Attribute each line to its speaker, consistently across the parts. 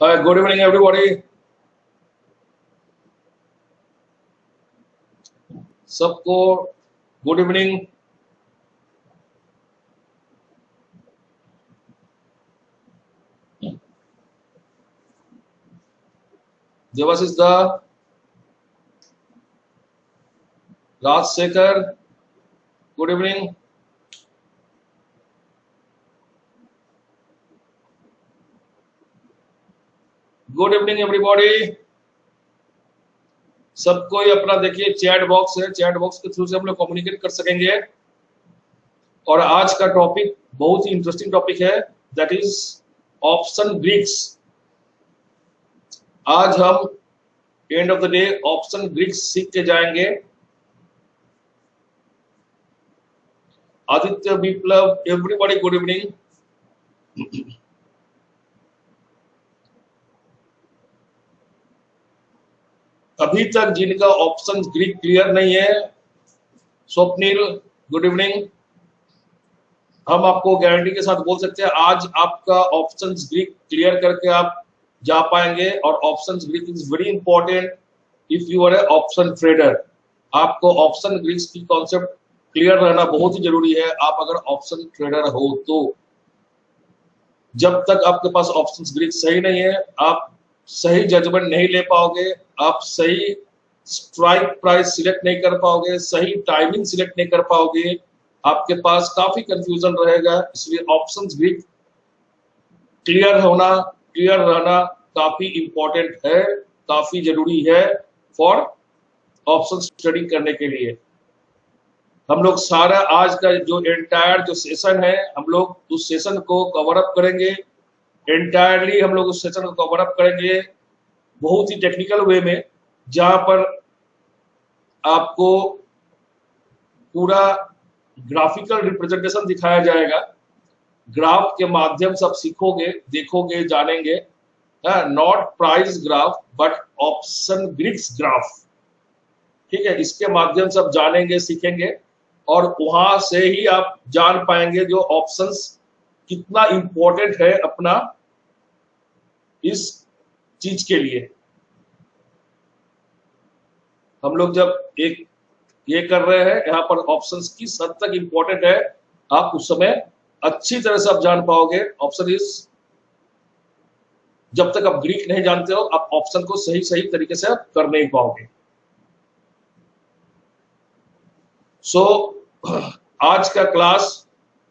Speaker 1: Hi, good evening, everybody. सबको good evening. Devashish da, Rajshekhar, good evening. Good evening everybody. सबको ही अपना देखिए चैट बॉक्स है, चैट बॉक्स के थ्रू से हम लोग कम्युनिकेट कर सकेंगे. और आज का टॉपिक बहुत ही इंटरेस्टिंग टॉपिक है, दैट इज ऑप्शन ग्रीक्स. आज हम end of the day option Greeks सीख के जाएंगे. आदित्य, विप्लव, एवरीबॉडी गुड इवनिंग. अभी तक जिनका ऑप्शन ग्रीक क्लियर नहीं है, स्वप्निल गुड इवनिंग. हम आपको गारंटी के साथ बोल सकते हैं आज आपका ऑप्शन ग्रीक क्लियर करके आप जा पाएंगे. और option Greek is very important if you are a option trader. आपको ऑप्शन ग्रीक की कॉन्सेप्ट क्लियर रहना बहुत ही जरूरी है आप अगर ऑप्शन ट्रेडर हो तो. जब तक आपके पास ऑप्शन ग्रीक सही नहीं है, आप सही जजमेंट नहीं ले पाओगे, आप सही स्ट्राइक प्राइस सिलेक्ट नहीं कर पाओगे, सही टाइमिंग सिलेक्ट नहीं कर पाओगे, आपके पास काफी कंफ्यूजन रहेगा. इसलिए ऑप्शंस ग्रीक क्लियर रहना काफी इंपॉर्टेंट है, काफी जरूरी है फॉर ऑप्शन स्टडी करने के लिए. हम लोग सारा आज का जो एंटायर जो सेशन है, हम लोग उस सेशन को कवर अप करेंगे. एंटायरली हम लोग उस सेशन को कवर अप करेंगे बहुत ही टेक्निकल वे में, जहां पर आपको पूरा ग्राफिकल रिप्रेजेंटेशन दिखाया जाएगा. ग्राफ के माध्यम से आप सीखोगे, देखोगे, जानेंगे. Not price graph but option Greeks graph. ठीक है, इसके माध्यम से आप जानेंगे, सीखेंगे और वहां से ही आप जान पाएंगे जो ऑप्शंस कितना इंपॉर्टेंट है अपना इस चीज के लिए. हम लोग जब एक ये कर रहे हैं यहाँ पर ऑप्शंस किस हद तक इंपॉर्टेंट है, आप उस समय अच्छी तरह से आप जान पाओगे. ऑप्शन इज, जब तक आप ग्रीक नहीं जानते हो आप ऑप्शन को सही सही तरीके से आप कर नहीं पाओगे. सो आज का class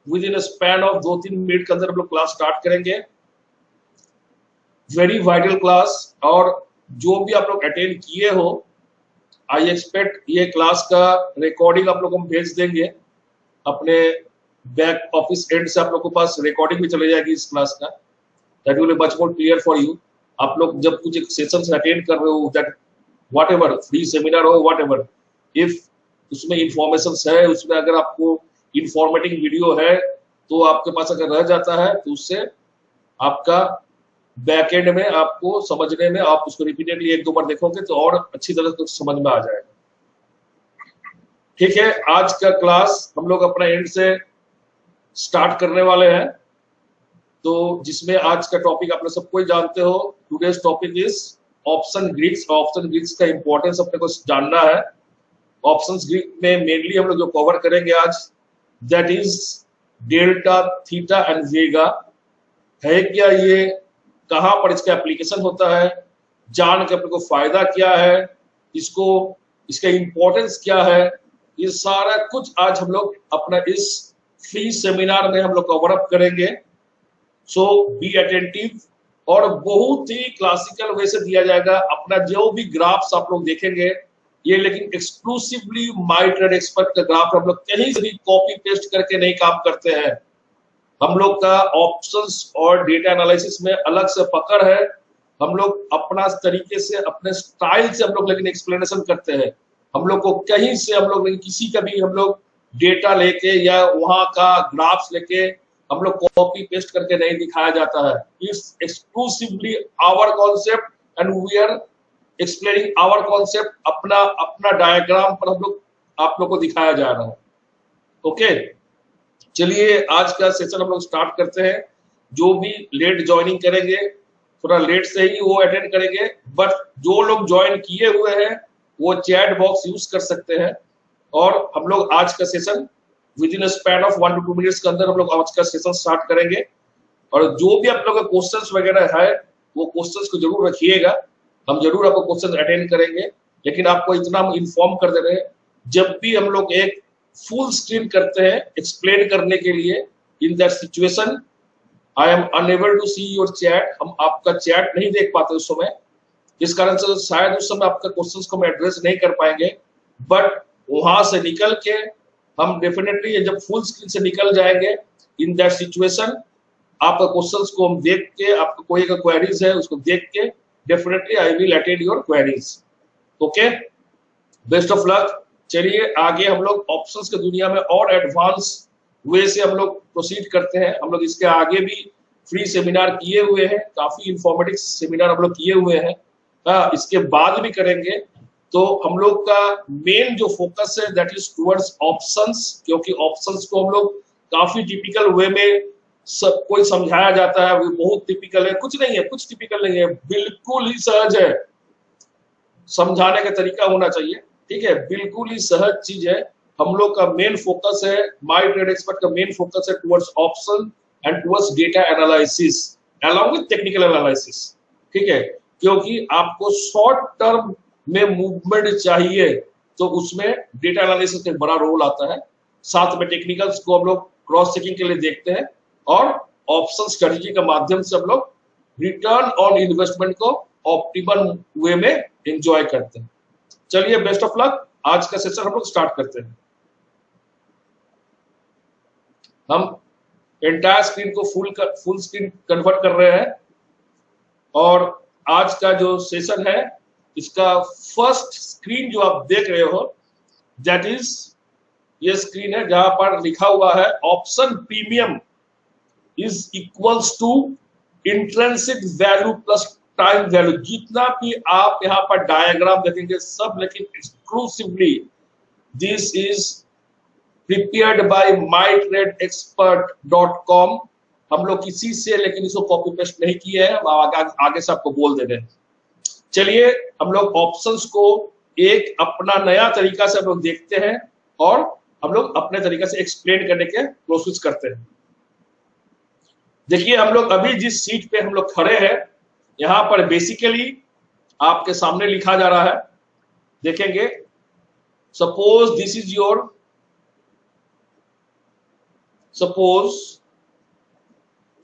Speaker 1: with in span of 2-3 minute के अंदर हम लोग क्लास स्टार्ट करेंगे. Very vital class. और जो भी आप लोग अटेंड किए हो, आई एक्सपेक्ट ये क्लास का रिकॉर्डिंग आप लोग हम भेज देंगे अपने बैक ऑफिस एंड से. आप लोग के पास रिकॉर्डिंग भी चले जाएगी इस क्लास का. That will be much more clear for you. आप लोग जब कुछ एक सेशन अटेंड कर रहे हो, दैट व्हाटएवर फ्री सेमिनार हो, व्हाटएवर, इफ उसमें इंफॉर्मेशन है, उसमें अगर आपको इंफॉर्मेटिव वीडियो है तो आपके पास अगर रह जाता है तो उससे आपका बैक एंड में आपको समझने में, आप उसको रिपीटेडली 1-2 बार देखोगे तो और अच्छी तरह से समझ में आ जाएगा. ठीक है, आज का क्लास हम लोग अपना एंड से स्टार्ट करने वाले हैं. तो जिसमें आज का टॉपिक आप लोग सबको ही जानते हो, today's topic is option Greeks. Option Greeks का इंपॉर्टेंस अपने को जानना है. ऑप्शन ग्रीक में मेनली हम लोग जो कवर करेंगे आज, that is delta, theta and vega. है क्या ये, कहां पर इसका एप्लीकेशन होता है, जान के अपने को फायदा क्या है, इसको इसका इंपॉर्टेंस क्या है, ये सारा कुछ आज हम लोग अपना इस फ्री सेमिनार में हम लोग कवर अप करेंगे. सो बी अटेंटिव. और बहुत ही क्लासिकल वे से दिया जाएगा. अपना जो भी ग्राफ्स आप लोग देखेंगे ये लेकिन एक्सक्लूसिवली माई ट्रेड एक्सपर्ट का ग्राफ. हम लोग कहीं से भी कॉपी पेस्ट करके नहीं काम करते हैं. हम लोग का ऑप्शंस और डेटा एनालिसिस में अलग से पकड़ है. हम लोग अपना तरीके से, अपने स्टाइल से हम लोग लेकिन एक्सप्लेनेशन करते हैं. हम लोग को कहीं से हम लोग किसी का भी हम लोग डेटा लेके या वहां का ग्राफ्स लेके हम लोग कॉपी पेस्ट करके नहीं दिखाया जाता है. It's exclusively our concept and we are explaining our concept. अपना अपना डायग्राम पर हम लोग आप लोग को दिखाया जा रहा है. ओके, चलिए आज का सेशन हम लोग स्टार्ट करते हैं. जो भी लेट ज्वाइनिंग करेंगे थोड़ा लेट से ही वो अटेंड करेंगे, बट जो लोग ज्वाइन किए हुए हैं वो चैट बॉक्स यूज कर सकते हैं। और हम लोग आज का session with in span of 1 to 2 minutes के अंदर हम लोग आज का सेशन स्टार्ट करेंगे। और जो भी आप लोग का क्वेश्चंस वगैरह है वो क्वेश्चंस को जरूर रखिएगा, हम जरूर आपको क्वेश्चन अटेंड करेंगे। लेकिन आपको इतना हम इन्फॉर्म कर दे रहे हैं, जब भी हम लोग एक फुल स्क्रीन करते हैं एक्सप्लेन करने के लिए, in that situation I am unable to see your chat, हम आपका चैट नहीं देख पाते उस समय, इस कारण से शायद उस समय आपका क्वेश्चंस को हम एड्रेस नहीं कर पाएंगे। बट वहां से निकल के हम डेफिनेटली जब फुल स्क्रीन से निकल जाएंगे, इन दैट सिचुएशन आपका क्वेश्चंस को हम देख के, आपका कोई अगर क्वेरीज है उसको देख के definitely I will attend your queries. Okay, best of luck. चलिए आगे हम लोग ऑप्शंस की दुनिया में और एडवांस वे से हम लोग प्रोसीड करते हैं। हम लोग इसके आगे भी फ्री सेमिनार किए हुए हैं, काफी इंफॉर्मेटिव सेमिनार हम लोग किए हुए हैं, इसके बाद भी करेंगे। तो हम लोग का मेन जो फोकस है दैट इज टुवर्ड्स ऑप्शंस, क्योंकि ऑप्शंस को हम लोग काफी टिपिकल वे में सब कोई समझाया जाता है, वो बहुत टिपिकल है, कुछ नहीं है, कुछ टिपिकल नहीं है, बिल्कुल ही सहज है, समझाने का तरीका होना चाहिए, ठीक है, बिल्कुल ही सहज चीज है। हम लोग का मेन फोकस है, माय ट्रेड एक्सपर्ट का मेन फोकस है towards option and towards data analysis along with technical analysis, ठीक है, क्योंकि आपको शॉर्ट टर्म में मूवमेंट चाहिए तो उसमें डेटा एनालिसिस का बड़ा रोल आता है। साथ में टेक्निकल्स को हम लोग क्रॉस चेकिंग के लिए देखते हैं और ऑप्शन स्ट्रेटजी के माध्यम से हम लोग रिटर्न ऑन इन्वेस्टमेंट को ऑप्टिमल वे में एंजॉय करते हैं। चलिए बेस्ट ऑफ लक, आज का सेशन हम लोग स्टार्ट करते हैं। हम एंटायर स्क्रीन को फुल स्क्रीन कन्वर्ट कर रहे हैं और आज का जो सेशन है इसका फर्स्ट स्क्रीन जो आप देख रहे हो दैट इज ये स्क्रीन है जहां पर लिखा हुआ है option premium is equals to intrinsic value plus time value. जितना भी आप यहाँ पर डायग्राम देखेंगे सब, लेकिन exclusively this is prepared by mytradeexpert.com। हम लोग किसी से लेकिन इसको कॉपी पेस्ट नहीं किया है, आगे से आपको बोल दे रहे हैं। चलिए हम लोग ऑप्शंस को एक अपना नया तरीका से हम लोग देखते हैं और हम लोग अपने तरीका से एक्सप्लेन करने के कोशिश करते हैं। देखिए हम लोग अभी जिस सीट पे हम लोग खड़े हैं, यहां पर बेसिकली आपके सामने लिखा जा रहा है, देखेंगे suppose this is your, suppose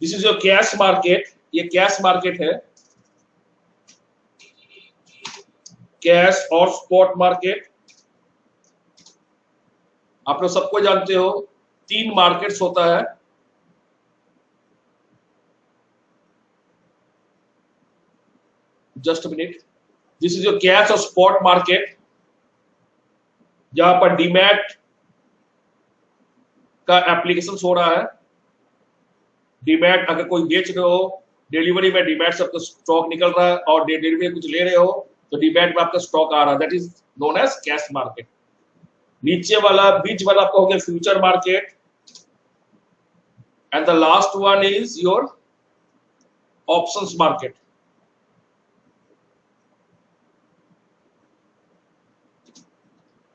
Speaker 1: this is your cash market, ये कैश मार्केट है, कैश और स्पॉट मार्केट। आप लोग सबको जानते हो 3 मार्केट्स होता है, just minute, this is your cash और स्पॉट मार्केट, जहां पर डीमैट का एप्लीकेशन हो रहा है। डीमैट अगर कोई बेच रहे हो, डिलीवरी में डीमैट से आपका स्टॉक निकल रहा है और डिलीवरी में कुछ ले रहे हो तो डीमैट में आपका स्टॉक आ रहा है, that is known as cash market. नीचे वाला बीच वाला आपका हो गया future market and the last one is your options market.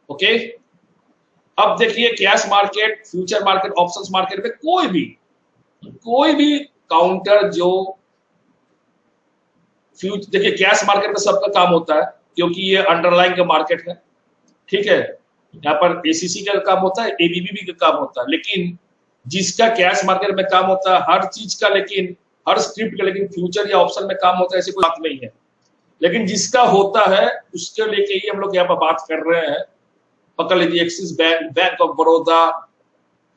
Speaker 1: Okay, अब देखिए cash market, future market, options market में कोई भी काउंटर जो देखिए कैश मार्केट में सबका काम होता है क्योंकि ये अंडरलाइन का मार्केट है, ठीक है, यहाँ पर एसीसी का काम होता है, एबीबी का काम होता है, लेकिन जिसका कैश मार्केट में काम होता है हर चीज का, लेकिन हर स्क्रिप्ट का, लेकिन फ्यूचर या ऑप्शन में काम होता है ऐसी कोई बात नहीं है। लेकिन जिसका होता है उसके लेके ही हम लोग यहाँ पर बात कर रहे हैं। पकड़ लीजिए axis bank, bank of Baroda,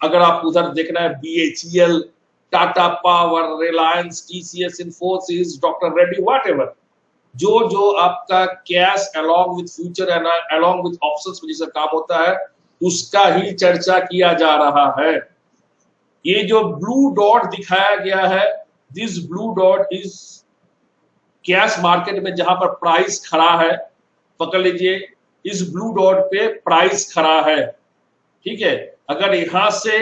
Speaker 1: अगर आप उधर देखना है BHEL, Tata power, Reliance, TCS, Infosys, doctor Reddy, whatever, जो आपका cash along with future and along with options में जिसका काम होता है उसका ही चर्चा किया जा रहा है। ये जो ब्लू डॉट दिखाया गया है, this blue dot is cash market में जहां पर प्राइस खड़ा है, पकड़ लीजिए इस ब्लू डॉट पे प्राइस खड़ा है, ठीक है। अगर यहां से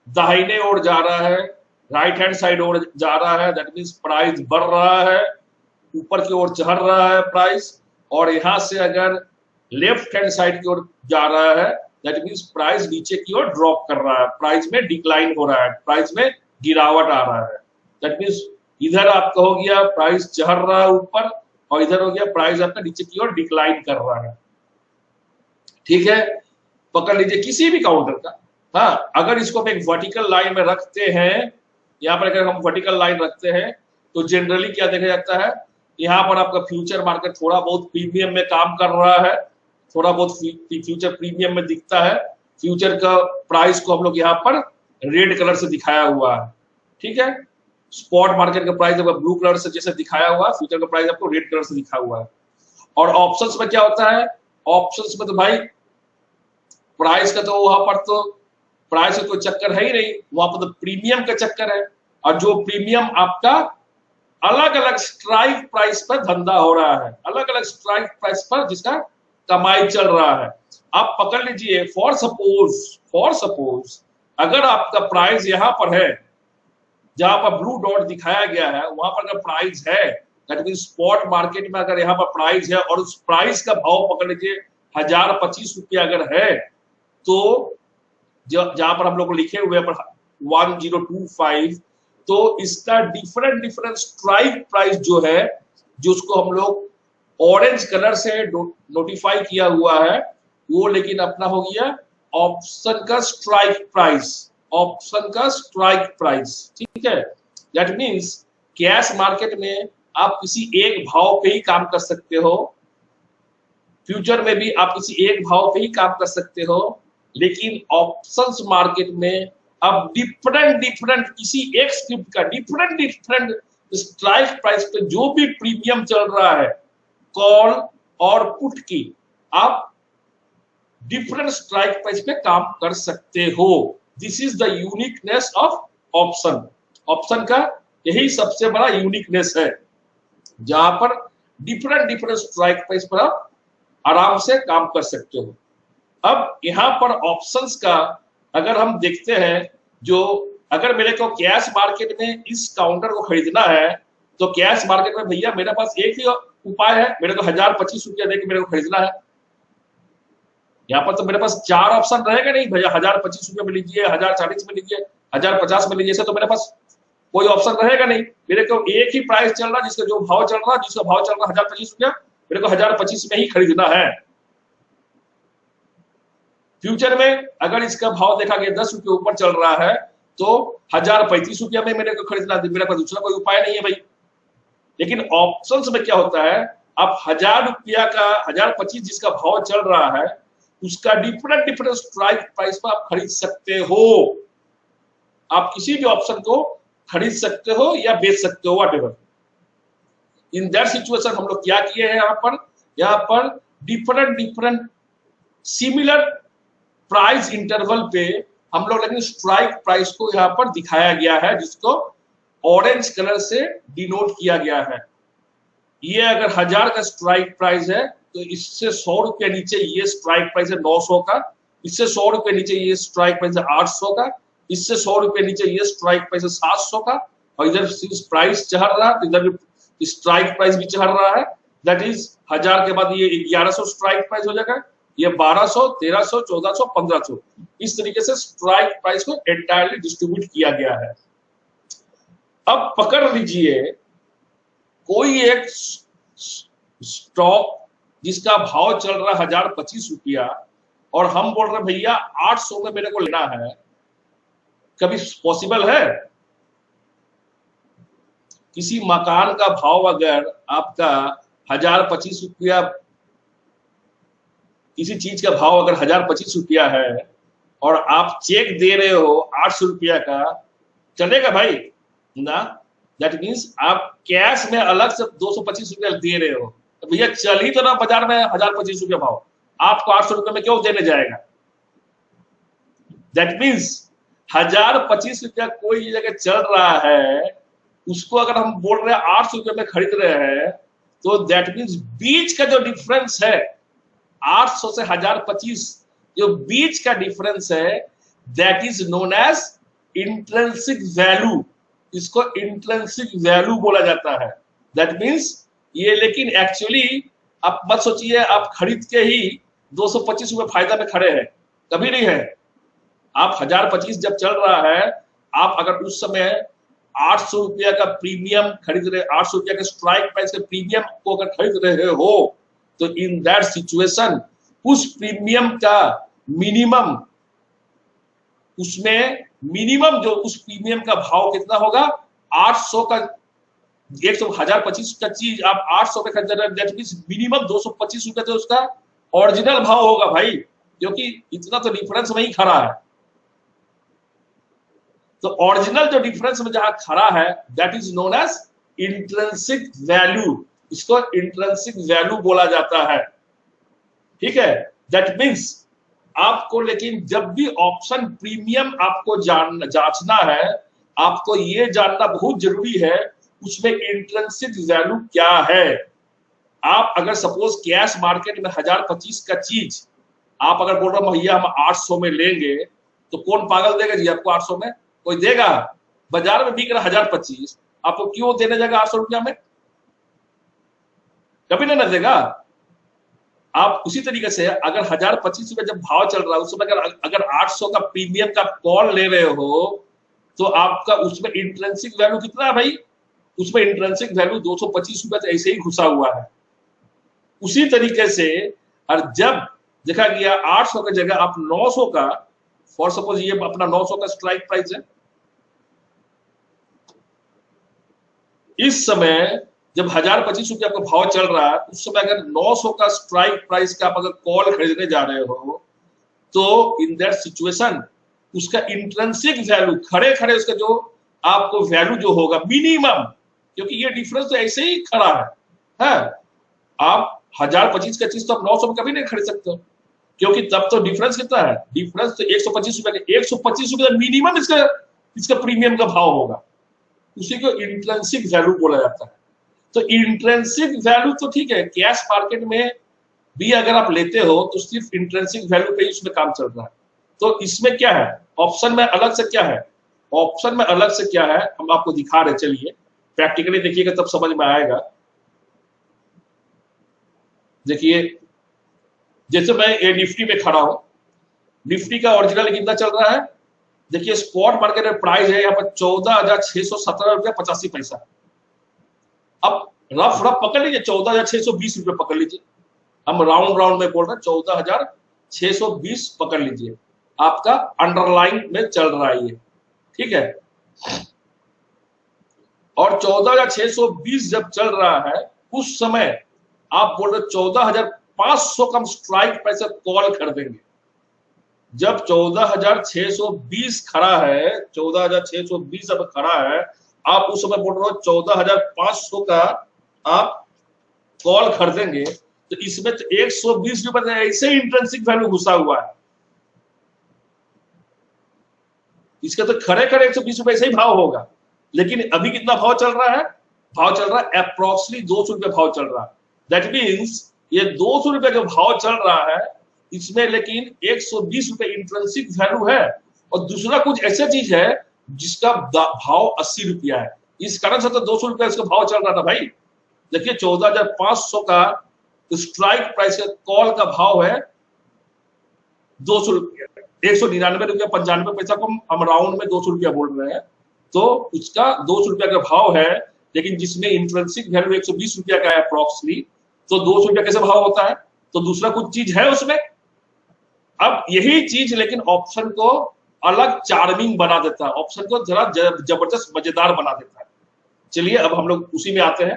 Speaker 1: दाहिने ओर जा रहा है, राइट हैंड साइड ओर जा रहा है, दैट मींस प्राइस बढ़ रहा है। ऊपर की ओर चढ़ रहा है प्राइस, और यहां से अगर लेफ्ट हैंड साइड की ओर जा रहा है, दैट मींस प्राइस नीचे की ओर ड्रॉप कर रहा है, प्राइस में डिक्लाइन हो रहा है, प्राइस में गिरावट आ रहा है। दैट मींस इधर आपका हो गया प्राइस चढ़ रहा है ऊपर, और इधर हो गया प्राइस आपका नीचे की ओर डिक्लाइन कर रहा है। ठीक है, पकड़ लीजिए किसी भी काउंटर का। हाँ, अगर इसको हम एक वर्टिकल लाइन में रखते हैं, यहाँ पर अगर हम वर्टिकल लाइन रखते हैं तो जनरली क्या देखा जाता है, यहाँ पर आपका फ्यूचर मार्केट थोड़ा बहुत प्रीमियम में काम कर रहा है, थोड़ा बहुत फ्यूचर प्रीमियम में दिखता है। फ्यूचर का प्राइस को हम लोग यहाँ पर रेड कलर से दिखाया हुआ है। ठीक है, स्पॉट मार्केट का प्राइस आपका ब्लू कलर से जैसे दिखाया हुआ है, फ्यूचर का प्राइस आपको रेड कलर से दिखा हुआ है। और ऑप्शंस में क्या होता है, ऑप्शंस में तो भाई प्राइस का तो वहां पर तो प्राइस का कोई चक्कर है ही नहीं, वहां पर तो प्रीमियम का चक्कर है। और जो प्रीमियम आपका अलग अलग स्ट्राइक प्राइस पर धंधा हो रहा है, अलग अलग स्ट्राइक प्राइस पर जिसका कमाई चल रहा है। आप पकड़ लीजिए, फॉर सपोज अगर आपका प्राइस यहां पर है, जहां पर ब्लू डॉट दिखाया गया है वहां पर अगर प्राइस है, दैट मीन स्पॉट मार्केट में अगर यहाँ पर प्राइस है और उस प्राइस का भाव पकड़ लीजिए 1025 अगर है, तो जहां पर हम लोग लिखे हुए पर 1025, तो इसका डिफरेंट स्ट्राइक प्राइस जो है, जो उसको हम लोग ऑरेंज कलर से नोटिफाई किया हुआ है, वो लेकिन अपना हो गया ऑप्शन का स्ट्राइक प्राइस, ऑप्शन का स्ट्राइक प्राइस। ठीक है, दैट मींस कैश मार्केट में आप किसी एक भाव पे ही काम कर सकते हो, फ्यूचर में भी आप किसी एक भाव पे ही काम कर सकते हो, लेकिन ऑप्शंस मार्केट में अब डिफरेंट किसी एक स्क्रिप्ट का डिफरेंट स्ट्राइक प्राइस पे जो भी प्रीमियम चल रहा है कॉल और पुट की, आप डिफरेंट स्ट्राइक प्राइस पे काम कर सकते हो। This is the uniqueness of option. Option का यही सबसे बड़ा यूनिकनेस है, जहां पर डिफरेंट स्ट्राइक प्राइस पर आप आराम से काम कर सकते हो। अब यहां पर ऑप्शंस का अगर हम देखते हैं, जो अगर मेरे को कैश मार्केट में इस काउंटर को खरीदना है, तो कैश मार्केट में भैया मेरे पास एक ही उपाय है, मेरे को 1025 देकर मेरे को खरीदना है। यहाँ पर तो मेरे पास 4 ऑप्शन रहेगा नहीं भैया, 1025 में लीजिए, 1040 में लीजिए, 1050 में लीजिए, तो मेरे पास कोई ऑप्शन रहेगा नहीं। मेरे को एक ही प्राइस चल रहा, जिसका जो भाव चल रहा, जिसका भाव चल रहा 1025, मेरे को 1025 में ही खरीदना है। फ्यूचर में अगर इसका भाव देखा गया 10 रुपये ऊपर चल रहा है, तो 1035 में मेरे को खरीदना, मेरा कोई दूसरा कोई उपाय नहीं है भाई। लेकिन ऑप्शंस में क्या होता है, आप 1000 रुपया का 1025 जिसका भाव चल रहा है, उसका डिफरेंट स्ट्राइक प्राइस पर आप खरीद सकते हो। आप किसी भी ऑप्शन को खरीद सकते हो या बेच सकते हो, व्हाटएवर। इन दैट सिचुएशन हम लोग क्या किए हैं, यहाँ पर डिफरेंट सिमिलर प्राइस इंटरवल पे हम लोग लेकिन स्ट्राइक प्राइस को यहाँ पर दिखाया गया है, जिसको ऑरेंज कलर से डिनोट किया गया है। ये अगर 1000 का स्ट्राइक प्राइस है, तो इससे 100 रुपये नीचे ये स्ट्राइक प्राइस है 900 का, इससे 100 रुपये नीचे ये स्ट्राइक प्राइस है 800 का, इससे 100 रुपये नीचे ये स्ट्राइक प्राइस है 700 का, और इधर प्राइस चढ़ रहा है, इधर स्ट्राइक प्राइस भी चढ़ रहा है। दैट इज 1000 के बाद ये 1100 स्ट्राइक प्राइस हो जाएगा, ये 1200, 1300, 1400, 1500, इस तरीके से स्ट्राइक प्राइस को एंटायरली डिस्ट्रीब्यूट किया गया है। अब पकड़ लीजिए कोई एक स्टॉक जिसका भाव चल रहा है 1025 और हम बोल रहे भैया 800 में मेरे को लेना है, कभी पॉसिबल है? किसी मकान का भाव अगर आपका 1025, किसी चीज का भाव अगर 1025 है और आप चेक दे रहे हो 800 रुपया का, चलेगा भाई ना? दैट मीन्स आप कैश में अलग से 225 रुपया दे रहे हो, तो भैया चल ही तो ना बाजार में 1025 भाव, आपको 800 रुपये में क्यों देने जाएगा? दैट मीन्स 1025 रुपया कोई जगह चल रहा है, उसको अगर हम बोल रहे हैं 800 रुपये में खरीद रहे हैं, तो दैट मीन्स बीच का जो डिफरेंस है 800 से 1025, जो बीच का डिफरेंस है, that is known as intrinsic value. इसको इंट्रिंसिक वैल्यू बोला जाता है। दैट मीन्स ये लेकिन एक्चुअली आप मत सोचिए आप खरीद के ही 225 रुपए फायदा में खड़े हैं, कभी नहीं है। आप 1025 जब चल रहा है, आप अगर उस समय 800 रुपया का प्रीमियम खरीद रहे, 800 रुपया के स्ट्राइक प्राइस के प्रीमियम को अगर खरीद रहे हो, तो इन दैट सिचुएशन उस प्रीमियम का मिनिमम, उसमें मिनिमम जो उस प्रीमियम का भाव कितना होगा, 800 का 1025 का चीज आप 800 पे खरीद रहे हैं, दैट मींस मिनिमम 225 रुपए तो उसका ओरिजिनल भाव होगा भाई, क्योंकि इतना तो डिफरेंस वहीं खड़ा है। तो ओरिजिनल जो डिफरेंस में जहां खड़ा है, that is known as intrinsic value, इसको इंट्रिंसिक वैल्यू बोला जाता है, ठीक है। दैट मींस आपको लेकिन जब भी ऑप्शन प्रीमियम आपको जांचना है, आपको ये जानना बहुत जरूरी है उसमें इंट्रिंसिक वैल्यू क्या है। आप अगर सपोज कैश मार्केट में 1025 का चीज आप अगर बोल रहे हो भैया हम 800 में लेंगे, तो कौन पागल देगा जी आपको 800 में? कोई देगा? बाजार में बिक रहा 1025, आपको क्यों देने जाएगा 800 रुपया में? कभी नहीं देगा। आप उसी तरीके से अगर 1025 रुपए जब भाव चल रहा है, उस समय अगर 800 का प्रीमियम का कॉल ले रहे हो, तो आपका उसमें इंट्रिंसिक वैल्यू कितना है भाई? उसमें इंट्रिंसिक वैल्यू 225 रुपए तो ऐसे ही घुसा हुआ है। उसी तरीके से और जब देखा गया 800 की जगह आप 900 का, फॉर सपोज ये अपना 900 का स्ट्राइक प्राइस है, इस समय जब 1025 रुपया का भाव चल रहा है, उस समय अगर 900 का स्ट्राइक प्राइस का आप अगर कॉल खरीदने जा रहे हो, तो इन दैट सिचुएशन उसका इंट्रिंसिक वैल्यू खड़े खड़े उसका जो आपको वैल्यू जो होगा मिनिमम, क्योंकि ये डिफरेंस तो ऐसे ही खड़ा है। आप 1025 का चीज तो आप 900 में कभी नहीं खरीद सकते, क्योंकि तब तो डिफरेंस कितना है? डिफरेंस तो 125 रुपए का, 125 रुपए मिनिमम इसका प्रीमियम का भाव होगा, उसी को इंट्रिंसिक वैल्यू बोला जाता है। तो इंट्रिंसिक वैल्यू तो ठीक है, कैश मार्केट में भी अगर आप लेते हो तो सिर्फ इंट्रिंसिक वैल्यू पे ही उसमें काम चल रहा है। तो इसमें क्या है, ऑप्शन में अलग से क्या है? ऑप्शन में अलग से क्या है हम आपको दिखा रहे, चलिए प्रैक्टिकली देखिएगा तब समझ में आएगा। देखिए जैसे मैं ये निफ्टी में खड़ा हूं, निफ्टी का ओरिजिनल कितना चल रहा है? देखिए स्पॉट मार्केट में प्राइस है यहाँ पर 14,617 रुपया 85 पैसा। अब रफ पकड़ लीजिए 14,620 रुपये पकड़ लीजिए, हम राउंड में बोल रहे हैं 14,620 पकड़ लीजिए, आपका अंडरलाइन में चल रहा है ये, ठीक है। और 14,620 जब चल रहा है उस समय आप बोल रहे 14,500 का स्ट्राइक प्राइस कॉल कर देंगे। जब 14,620 खड़ा है, 14,620 अब खड़ा है, आप उस समय बोल रहे हो 14,500 का आप कॉल खरीदेंगे, तो इसमें तो 120 रुपए ऐसे ही इंट्रिंसिक वैल्यू घुसा हुआ है, इसका तो खड़े 120 रुपए ऐसे ही भाव होगा। लेकिन अभी कितना भाव चल रहा है? भाव चल रहा है अप्रोक्सीमेटली 200 रुपए भाव चल रहा है। दैट मीन्स ये 200 रुपए जो भाव चल रहा है, इसमें लेकिन 120 रुपए इंट्रिंसिक वैल्यू है, और दूसरा कुछ ऐसा चीज है जिसका भाव 80 रुपया है। इस कारण से तो 200 रुपया इसका भाव चल रहा था भाई। देखिए 14,500 का स्ट्राइक प्राइस का कॉल का भाव है 200 रुपया, 199 रुपया 95 पैसा को हम राउंड में 200 रुपया बोल रहे हैं, तो उसका 200 रुपया का भाव है, लेकिन जिसमें इंट्रिंसिक वैल्यू 120 रुपया का है अप्रोक्सीमेटली, तो 200 रुपया कैसे भाव होता है? तो दूसरा कुछ चीज है उसमें। अब यही चीज लेकिन ऑप्शन को अलग चार्मिंग बना देता है, ऑप्शन को जरा जबरदस्त मजेदार बना देता है। चलिए अब हम लोग उसी में आते हैं।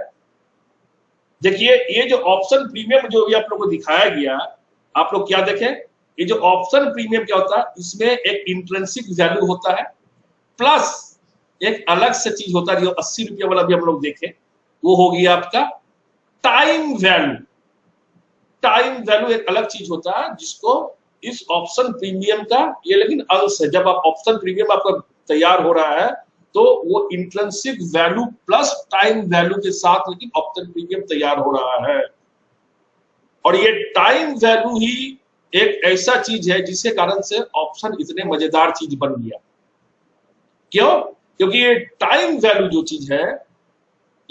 Speaker 1: देखिए ये जो ऑप्शन प्रीमियम जो भी आप लोग को दिखाया गया, आप लोग क्या देखें, ये जो ऑप्शन प्रीमियम क्या होता है, इसमें एक इंट्रिंसिक वैल्यू होता है, प्लस एक अलग से चीज होता है जो 80 रुपया वाला भी हम लोग देखें, वो हो गया आपका टाइम वैल्यू। टाइम वैल्यू एक अलग चीज होता है जिसको इस ऑप्शन प्रीमियम का ये लेकिन अंश है। जब आप ऑप्शन प्रीमियम आपका तैयार हो रहा है, तो वो intrinsic value plus time value के साथ लेकिन ऑप्शन प्रीमियम तैयार हो रहा है। और ये टाइम वैल्यू ही एक ऐसा चीज है जिसके कारण से ऑप्शन इतने मजेदार चीज बन गया। क्यों? क्योंकि ये टाइम वैल्यू जो चीज है,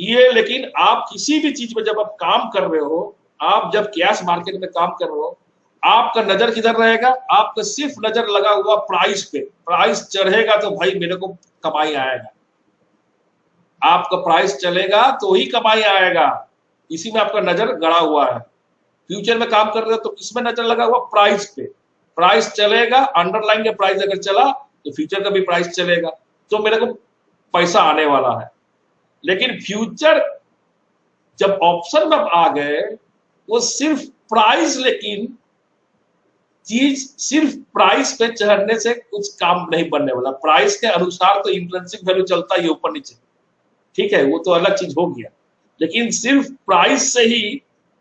Speaker 1: ये लेकिन आप किसी भी चीज में जब आप काम कर रहे हो, आप जब कैश मार्केट में काम कर रहे हो, आपका नजर किधर रहेगा? आपका सिर्फ नजर लगा हुआ प्राइस पे। प्राइस चढ़ेगा तो भाई मेरे को कमाई आएगा, आपका प्राइस चलेगा तो ही कमाई आएगा, इसी में आपका नजर गड़ा हुआ है। फ्यूचर में काम कर रहे हो तो किसमें नजर लगा हुआ? प्राइस पे। प्राइस चलेगा, अंडरलाइन का प्राइस अगर चला तो फ्यूचर का भी प्राइस चलेगा, तो मेरे को पैसा आने वाला है। लेकिन फ्यूचर जब ऑप्शन में आ गए, वो सिर्फ प्राइस, लेकिन चीज सिर्फ प्राइस पे चढ़ने से कुछ काम नहीं बनने वाला। प्राइस के अनुसार तो इंट्रिंसिक वैल्यू चलता ही ऊपर नीचे, ठीक है, वो तो अलग चीज हो गया, लेकिन सिर्फ प्राइस से ही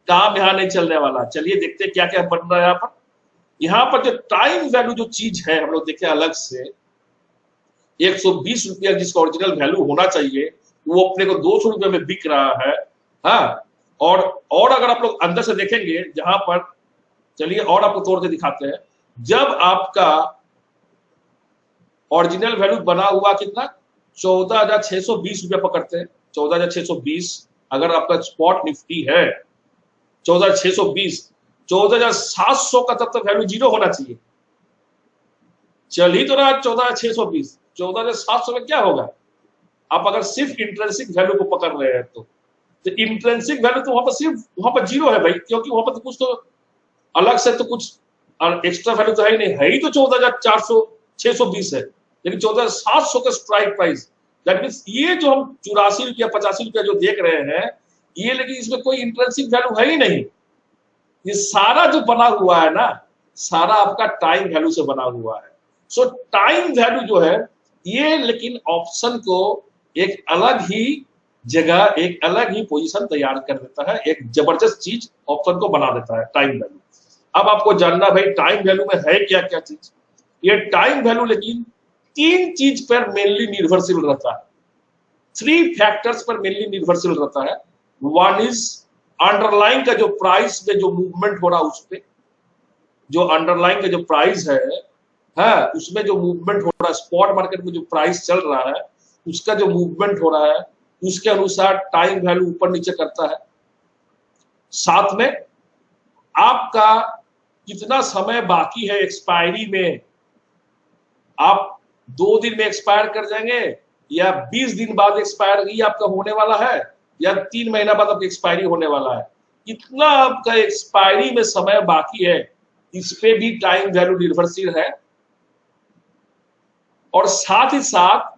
Speaker 1: काम यहाँ नहीं चलने वाला। चलिए देखते हैं क्या क्या बन रहा है यहाँ पर। यहाँ पर जो टाइम वैल्यू जो चीज है, हम लोग देखें अलग से, 120 रुपया जिसका ओरिजिनल वैल्यू होना चाहिए, वो अपने को 200 रुपये में बिक रहा है। हाँ, और अगर आप लोग अंदर से देखेंगे जहां पर, चलिए और आपको तोड़ के दिखाते हैं। जब आपका ओरिजिनल वैल्यू बना हुआ कितना, 14,620 रुपया पकड़ते हैं, 14,620। अगर आपका स्पॉट निफ्टी है 14,620, 14,700 का तब तक वैल्यू जीरो होना चाहिए। चल ही तो रहा 14,620, 14,700 में क्या होगा? आप अगर सिर्फ इंट्रिंसिक वैल्यू को पकड़ रहे हैं तो इंट्रिंसिक वैल्यू तो वहां पर सिर्फ वहां पर जीरो है भाई, क्योंकि वहां पर तो कुछ तो अलग से तो कुछ एक्स्ट्रा वैल्यू तो है ही नहीं, है ही तो 14,620 है, लेकिन 14,700 का स्ट्राइक प्राइस। दैट मीन्स ये जो हम 84 रुपया 85 रुपया जो देख रहे हैं, ये लेकिन इसमें कोई इंट्रिंसिक वैल्यू है ही नहीं। ये सारा जो बना हुआ है ना, सारा आपका टाइम वैल्यू से बना हुआ है। सो टाइम वैल्यू जो है ये, लेकिन ऑप्शन को एक अलग ही जगह, एक अलग ही पोजीशन तैयार कर देता है, एक जबरदस्त चीज ऑप्शन को बना देता है टाइम वैल्यू। अब आपको जानना भाई टाइम वैल्यू में है क्या क्या चीज। ये टाइम वैल्यू लेकिन 3 चीज पर मेनली निर्भरशील रहता है, 3 फैक्टर्स पर मेनली निर्भरशील रहता है। वन इज अंडरलाइन का जो प्राइस में जो मूवमेंट हो रहा है, उस पे जो अंडरलाइन का जो प्राइस है उसमें जो मूवमेंट हो रहा है, स्पॉट मार्केट में जो प्राइस चल रहा है उसका जो मूवमेंट हो रहा है, उसके अनुसार टाइम वैल्यू ऊपर नीचे करता है। साथ में आपका कितना समय बाकी है एक्सपायरी में, आप 2 दिन में एक्सपायर कर जाएंगे या 20 दिन बाद एक्सपायर ही आपका होने वाला है, या 3 महीना बाद आपकी एक्सपायरी होने वाला है, इतना आपका एक्सपायरी में समय बाकी है, इस पे भी टाइम वैल्यू निर्भरशील है। और साथ ही साथ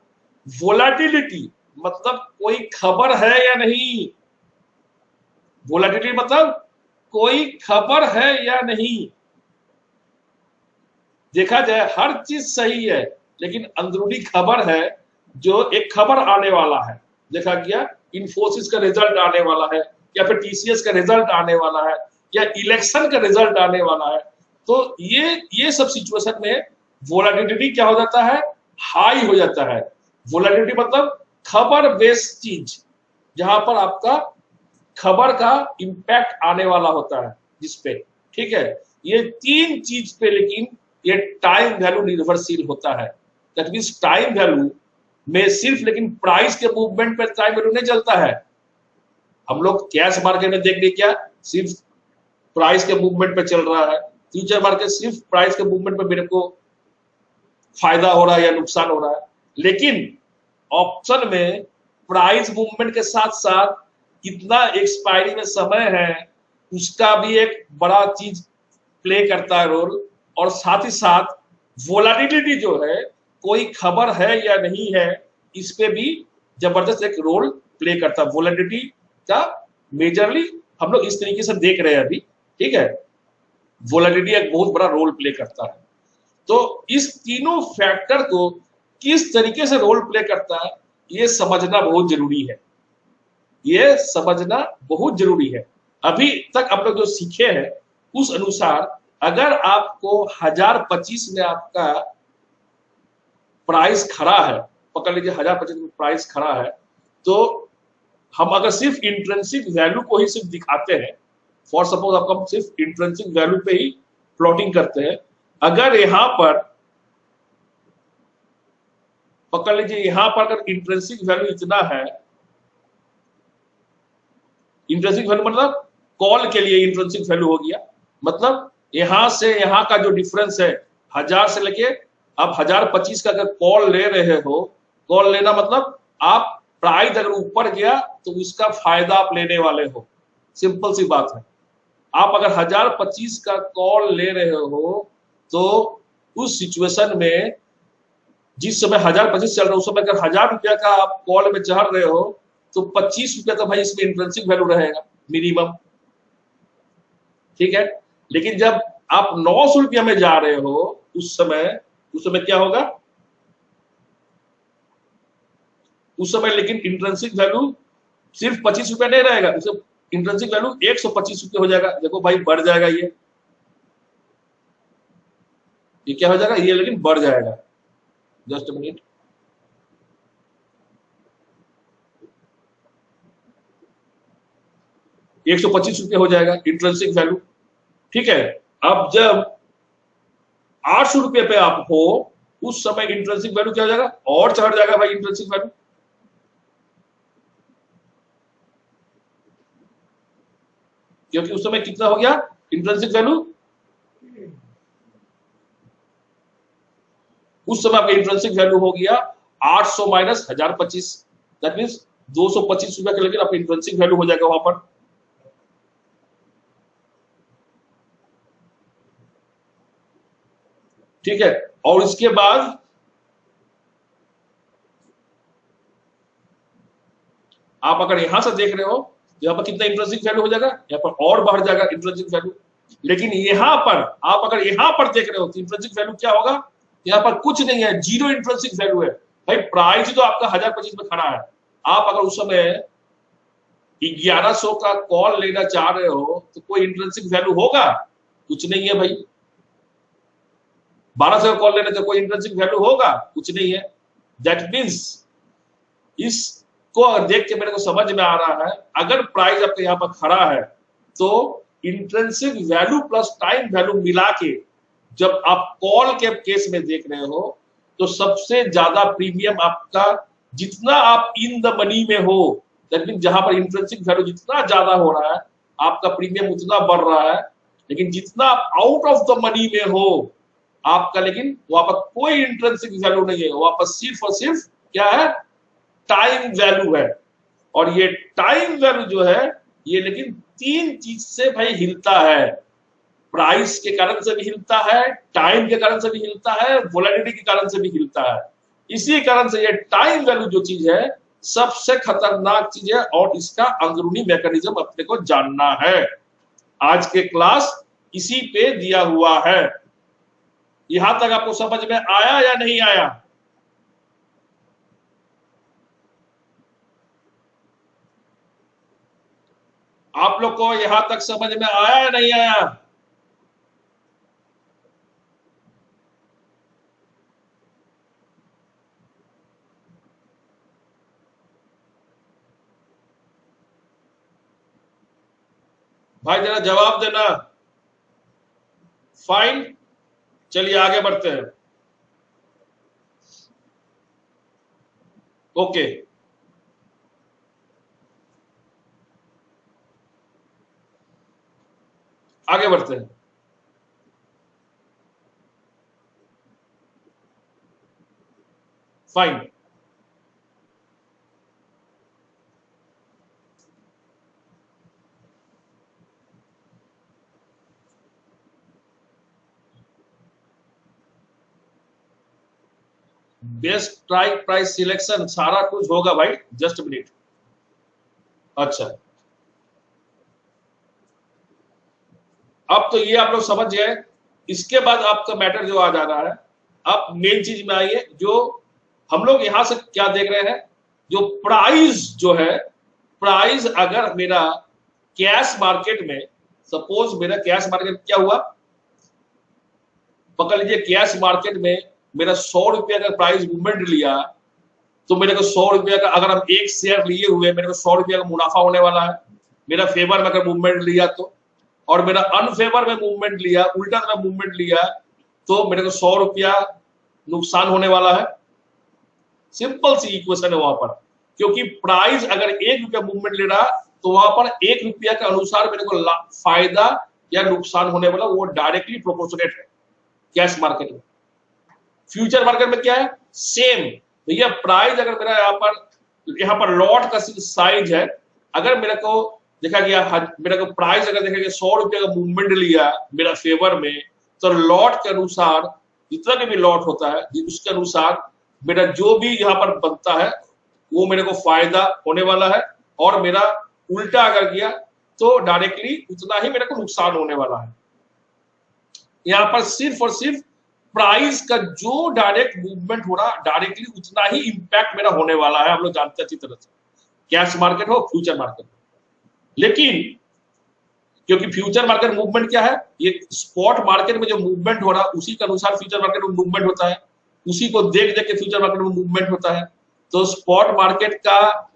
Speaker 1: वोलेटिलिटी, मतलब कोई खबर है या नहीं, वोलेटिलिटी मतलब कोई खबर है या नहीं। देखा जाए हर चीज सही है, लेकिन अंदरूनी खबर है, जो एक खबर आने वाला है, देखा गया इन्फोसिस का रिजल्ट आने वाला है, या फिर टीसीएस का रिजल्ट आने वाला है, या इलेक्शन का रिजल्ट आने वाला है, तो ये सब सिचुएशन में वोलेटिलिटी क्या हो जाता है, हाई हो जाता है। वोलेटिलिटी मतलब खबर बेस्ड चीज, जहां पर आपका खबर का इंपैक्ट आने वाला होता है जिसपे, ठीक है। ये 3 चीज पे लेकिन ये टाइम वैल्यू निर्भरशील होता है। दैट मींस टाइम वैल्यू में सिर्फ लेकिन प्राइस के मूवमेंट पे टाइम वैल्यू नहीं चलता है। हम लोग कैश मार्केट में देख लिया, सिर्फ प्राइस के मूवमेंट पे चल रहा है। फ्यूचर मार्केट सिर्फ प्राइस के मूवमेंट पे मेरे को फायदा हो रहा है या नुकसान हो रहा है, लेकिन ऑप्शन में प्राइस मूवमेंट के साथ साथ कितना एक्सपायरी में समय है उसका भी एक बड़ा चीज प्ले करता है रोल। और साथ ही साथ वोलेटिलिटी जो है, कोई खबर है या नहीं है, इस पे भी जबरदस्त एक रोल प्ले करता है। वोलेटिलिटी का मेजरली हम लोग इस तरीके से देख रहे हैं अभी, ठीक है। वोलेटिलिटी एक बहुत बड़ा रोल प्ले करता है। तो इस तीनों फैक्टर को किस तरीके से रोल प्ले करता है, ये समझना बहुत जरूरी है, ये समझना बहुत जरूरी है। अभी तक आप लोग जो सीखे हैं उस अनुसार, अगर आपको 1025 में आपका प्राइस खड़ा है, पकड़ लीजिए 1025 में प्राइस खड़ा है, तो हम अगर सिर्फ इंट्रिंसिक वैल्यू को ही सिर्फ दिखाते हैं, फॉर सपोज आपको हम सिर्फ इंट्रिंसिक वैल्यू पे ही प्लॉटिंग करते हैं, अगर यहां पर पकड़ लीजिए, यहां पर अगर इंट्रिंसिक वैल्यू इतना है इंट्रिंसिक वैल्यू मतलब कॉल के लिए इंट्रिंसिक वैल्यू हो गया, मतलब यहां से यहां का जो डिफरेंस है 1000 से लेके आप 1025 का अगर कॉल ले रहे हो, कॉल लेना मतलब आप प्राइस अगर ऊपर गया तो उसका फायदा आप लेने वाले हो, सिंपल सी बात है। आप अगर 1025 का कॉल ले रहे हो तो उस सिचुएशन में जिस समय 1025 चल रहा है उस समय अगर 1000 रुपया का आप कॉल में चढ़ रहे हो तो 25 रुपया तो भाई इसमें इंट्रिंसिक वैल्यू रहेगा मिनिमम, ठीक है। लेकिन जब आप 900 रुपया में जा रहे हो उस समय क्या होगा, उस समय लेकिन इंट्रिंसिक वैल्यू सिर्फ 25 रुपया नहीं रहेगा, उसे इंट्रिंसिक वैल्यू 125 रुपये हो जाएगा। देखो भाई बढ़ जाएगा ये क्या हो जाएगा, ये लेकिन बढ़ जाएगा। जस्ट अ मिनट, ₹125 हो जाएगा इंट्रिंसिक वैल्यू, ठीक है। अब जब 800 रुपये पे आप हो उस समय इंट्रिंसिक वैल्यू क्या हो जाएगा, और चढ़ जाएगा भाई इंट्रिंसिक वैल्यू, क्योंकि उस समय कितना हो गया इंट्रिंसिक वैल्यू, उस समय आपका इंट्रिंसिक वैल्यू हो गया 800 माइनस 1025, दैट मीन्स 225 रुपया के, लेकिन आपका इंट्रिंसिक वैल्यू हो जाएगा वहां पर। ठीक है, और इसके बाद आप अगर यहां से देख रहे हो तो यहां पर कितना इंट्रिंसिक वैल्यू हो जाएगा, यहां पर और बढ़ जाएगा इंट्रिंसिक वैल्यू। लेकिन यहां पर आप अगर यहां पर देख रहे हो तो इंट्रिंसिक वैल्यू क्या होगा, यहां पर कुछ नहीं है, जीरो इंट्रिंसिक वैल्यू है भाई। प्राइस तो आपका 1025 में खड़ा है, आप अगर उस समय 1100 का कॉल लेना चाह रहे हो तो कोई इंट्रिंसिक वैल्यू होगा, कुछ नहीं है भाई। 1200 का कॉल लेने तो कोई इंट्रिंसिक वैल्यू होगा, कुछ नहीं है। दैट मीन्स इसको अगर देख के मेरे को समझ में आ रहा है, अगर प्राइस आपके यहां पर खड़ा है तो intrinsic value plus time value मिला के जब आप कॉल के केस में देख रहे हो तो सबसे ज्यादा प्रीमियम आपका, जितना आप इन द मनी में हो, दैट मीन जहां पर इंट्रिंसिक वैल्यू जितना ज्यादा हो रहा है आपका प्रीमियम उतना बढ़ रहा है। लेकिन जितना आप आउट ऑफ द मनी में हो आपका, लेकिन वहां पर कोई इंट्रिंसिक वैल्यू नहीं है, वहां पर सिर्फ और सिर्फ क्या है, टाइम वैल्यू है। और ये टाइम वैल्यू जो है ये लेकिन तीन चीज से भाई हिलता है, प्राइस के कारण से भी हिलता है, टाइम के कारण से भी हिलता है, वोलेटिलिटी के कारण से भी हिलता है। इसी कारण से ये टाइम वैल्यू जो चीज है सबसे खतरनाक चीज है, और इसका अंदरूनी मैकेनिज्म अपने को जानना है। आज के क्लास इसी पे दिया हुआ है। यहां तक आपको समझ में आया या नहीं आया? आप लोग को यहां तक समझ में आया या नहीं आया? भाई जरा जवाब देना। फाइन, चलिए आगे बढ़ते हैं। ओके, आगे बढ़ते हैं। Fine, best strike price selection सारा कुछ होगा भाई, जस्ट मिनट। अच्छा, अब तो ये आप लोग समझ गए। इसके बाद आपका मैटर जो आ जा रहा है, अब मेन चीज में आइए, जो हम लोग यहां से क्या देख रहे हैं, जो प्राइस जो है, प्राइस अगर मेरा कैश मार्केट में, सपोज मेरा कैश मार्केट क्या हुआ, पकड़ लीजिए कैश मार्केट में मेरा 100 रुपया का प्राइस मूवमेंट लिया तो मेरे को 100 रुपया का, अगर हम एक शेयर लिए हुए मेरे को 100 रुपया का मुनाफा होने वाला है मेरा फेवर में अगर मूवमेंट लिया तो, और मेरा अनफेवर में मूवमेंट लिया, उल्टा तरफ मूवमेंट लिया तो मेरे को 100 रुपया नुकसान होने वाला है। सिंपल सी इक्वेशन है वहां पर, क्योंकि प्राइस अगर 1 रुपया मूवमेंट ले रहा तो वहां पर 1 रुपया के अनुसार मेरे को फायदा या नुकसान होने वाला वो डायरेक्टली प्रोपोर्शनेट है कैश मार्केट में। फ्यूचर मार्केट में क्या है, सेम भैया, प्राइस अगर मेरा यहाँ पर लॉट का साइज है, अगर मेरे को देखा गया, मेरे को प्राइस अगर देखा गया 100 रुपये का मूवमेंट लिया मेरा फेवर में, तो लॉट के अनुसार जितना भी लॉट होता है उसके अनुसार मेरा जो भी यहाँ पर बनता है वो मेरे को फायदा होने वाला है, और मेरा उल्टा अगर गया तो डायरेक्टली उतना ही मेरे को नुकसान होने वाला है। यहाँ पर सिर्फ और सिर्फ प्राइस का जो डायरेक्ट मूवमेंट हो रहा डायरेक्टली उतना ही इंपैक्ट मेरा होने वाला है, हम लोग जानते हैं अच्छी तरह से, कैश मार्केट हो फ्यूचर मार्केट। लेकिन क्योंकि फ्यूचर मार्केट मूवमेंट क्या है, ये स्पॉट मार्केट में जो मूवमेंट हो रहा है उसी के अनुसार फ्यूचर मार्केट में मूवमेंट होता है, उसी को देख देख के फ्यूचर मार्केट में मूवमेंट होता है। तो स्पॉट मार्केट का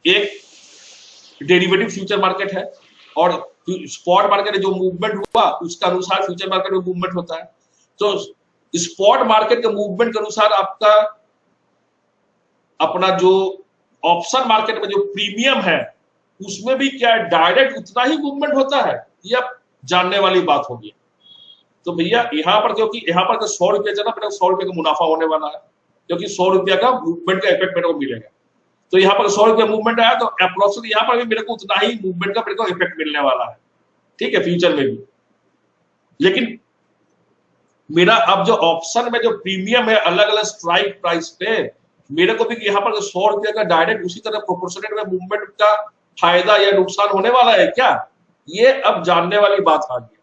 Speaker 1: एक डेरिवेटिव फ्यूचर मार्केट है, और स्पॉट मार्केट में जो मूवमेंट हुआ उसका अनुसार फ्यूचर मार्केट में मूवमेंट होता है। तो स्पॉट मार्केट के मूवमेंट के अनुसार आपका अपना जो ऑप्शन मार्केट में जो प्रीमियम है उसमें भी क्या डायरेक्ट उतना ही मूवमेंट होता है, यह जानने वाली बात होगी। तो भैया यहाँ पर क्योंकि यहाँ पर 100 रुपया चला, मेरे को 100 रुपये का मुनाफा होने वाला है, क्योंकि 100 रुपया का मूवमेंट का इफेक्ट मेरे को मिलेगा। तो यहाँ पर 100 रुपया मूवमेंट आया तो अप्रोक्सीमेटली यहाँ पर भी मेरे को उतना ही मूवमेंट का मेरे को इफेक्ट मिलने वाला है, ठीक है, फ्यूचर में भी। लेकिन मेरा अब जो ऑप्शन में जो प्रीमियम है अलग अलग स्ट्राइक प्राइस पे, मेरे को भी यहाँ पर 100 रुपये का डायरेक्ट उसी तरह प्रोपोर्शनेट में मूवमेंट का फायदा या नुकसान होने वाला है क्या, ये अब जानने वाली बात आ गई।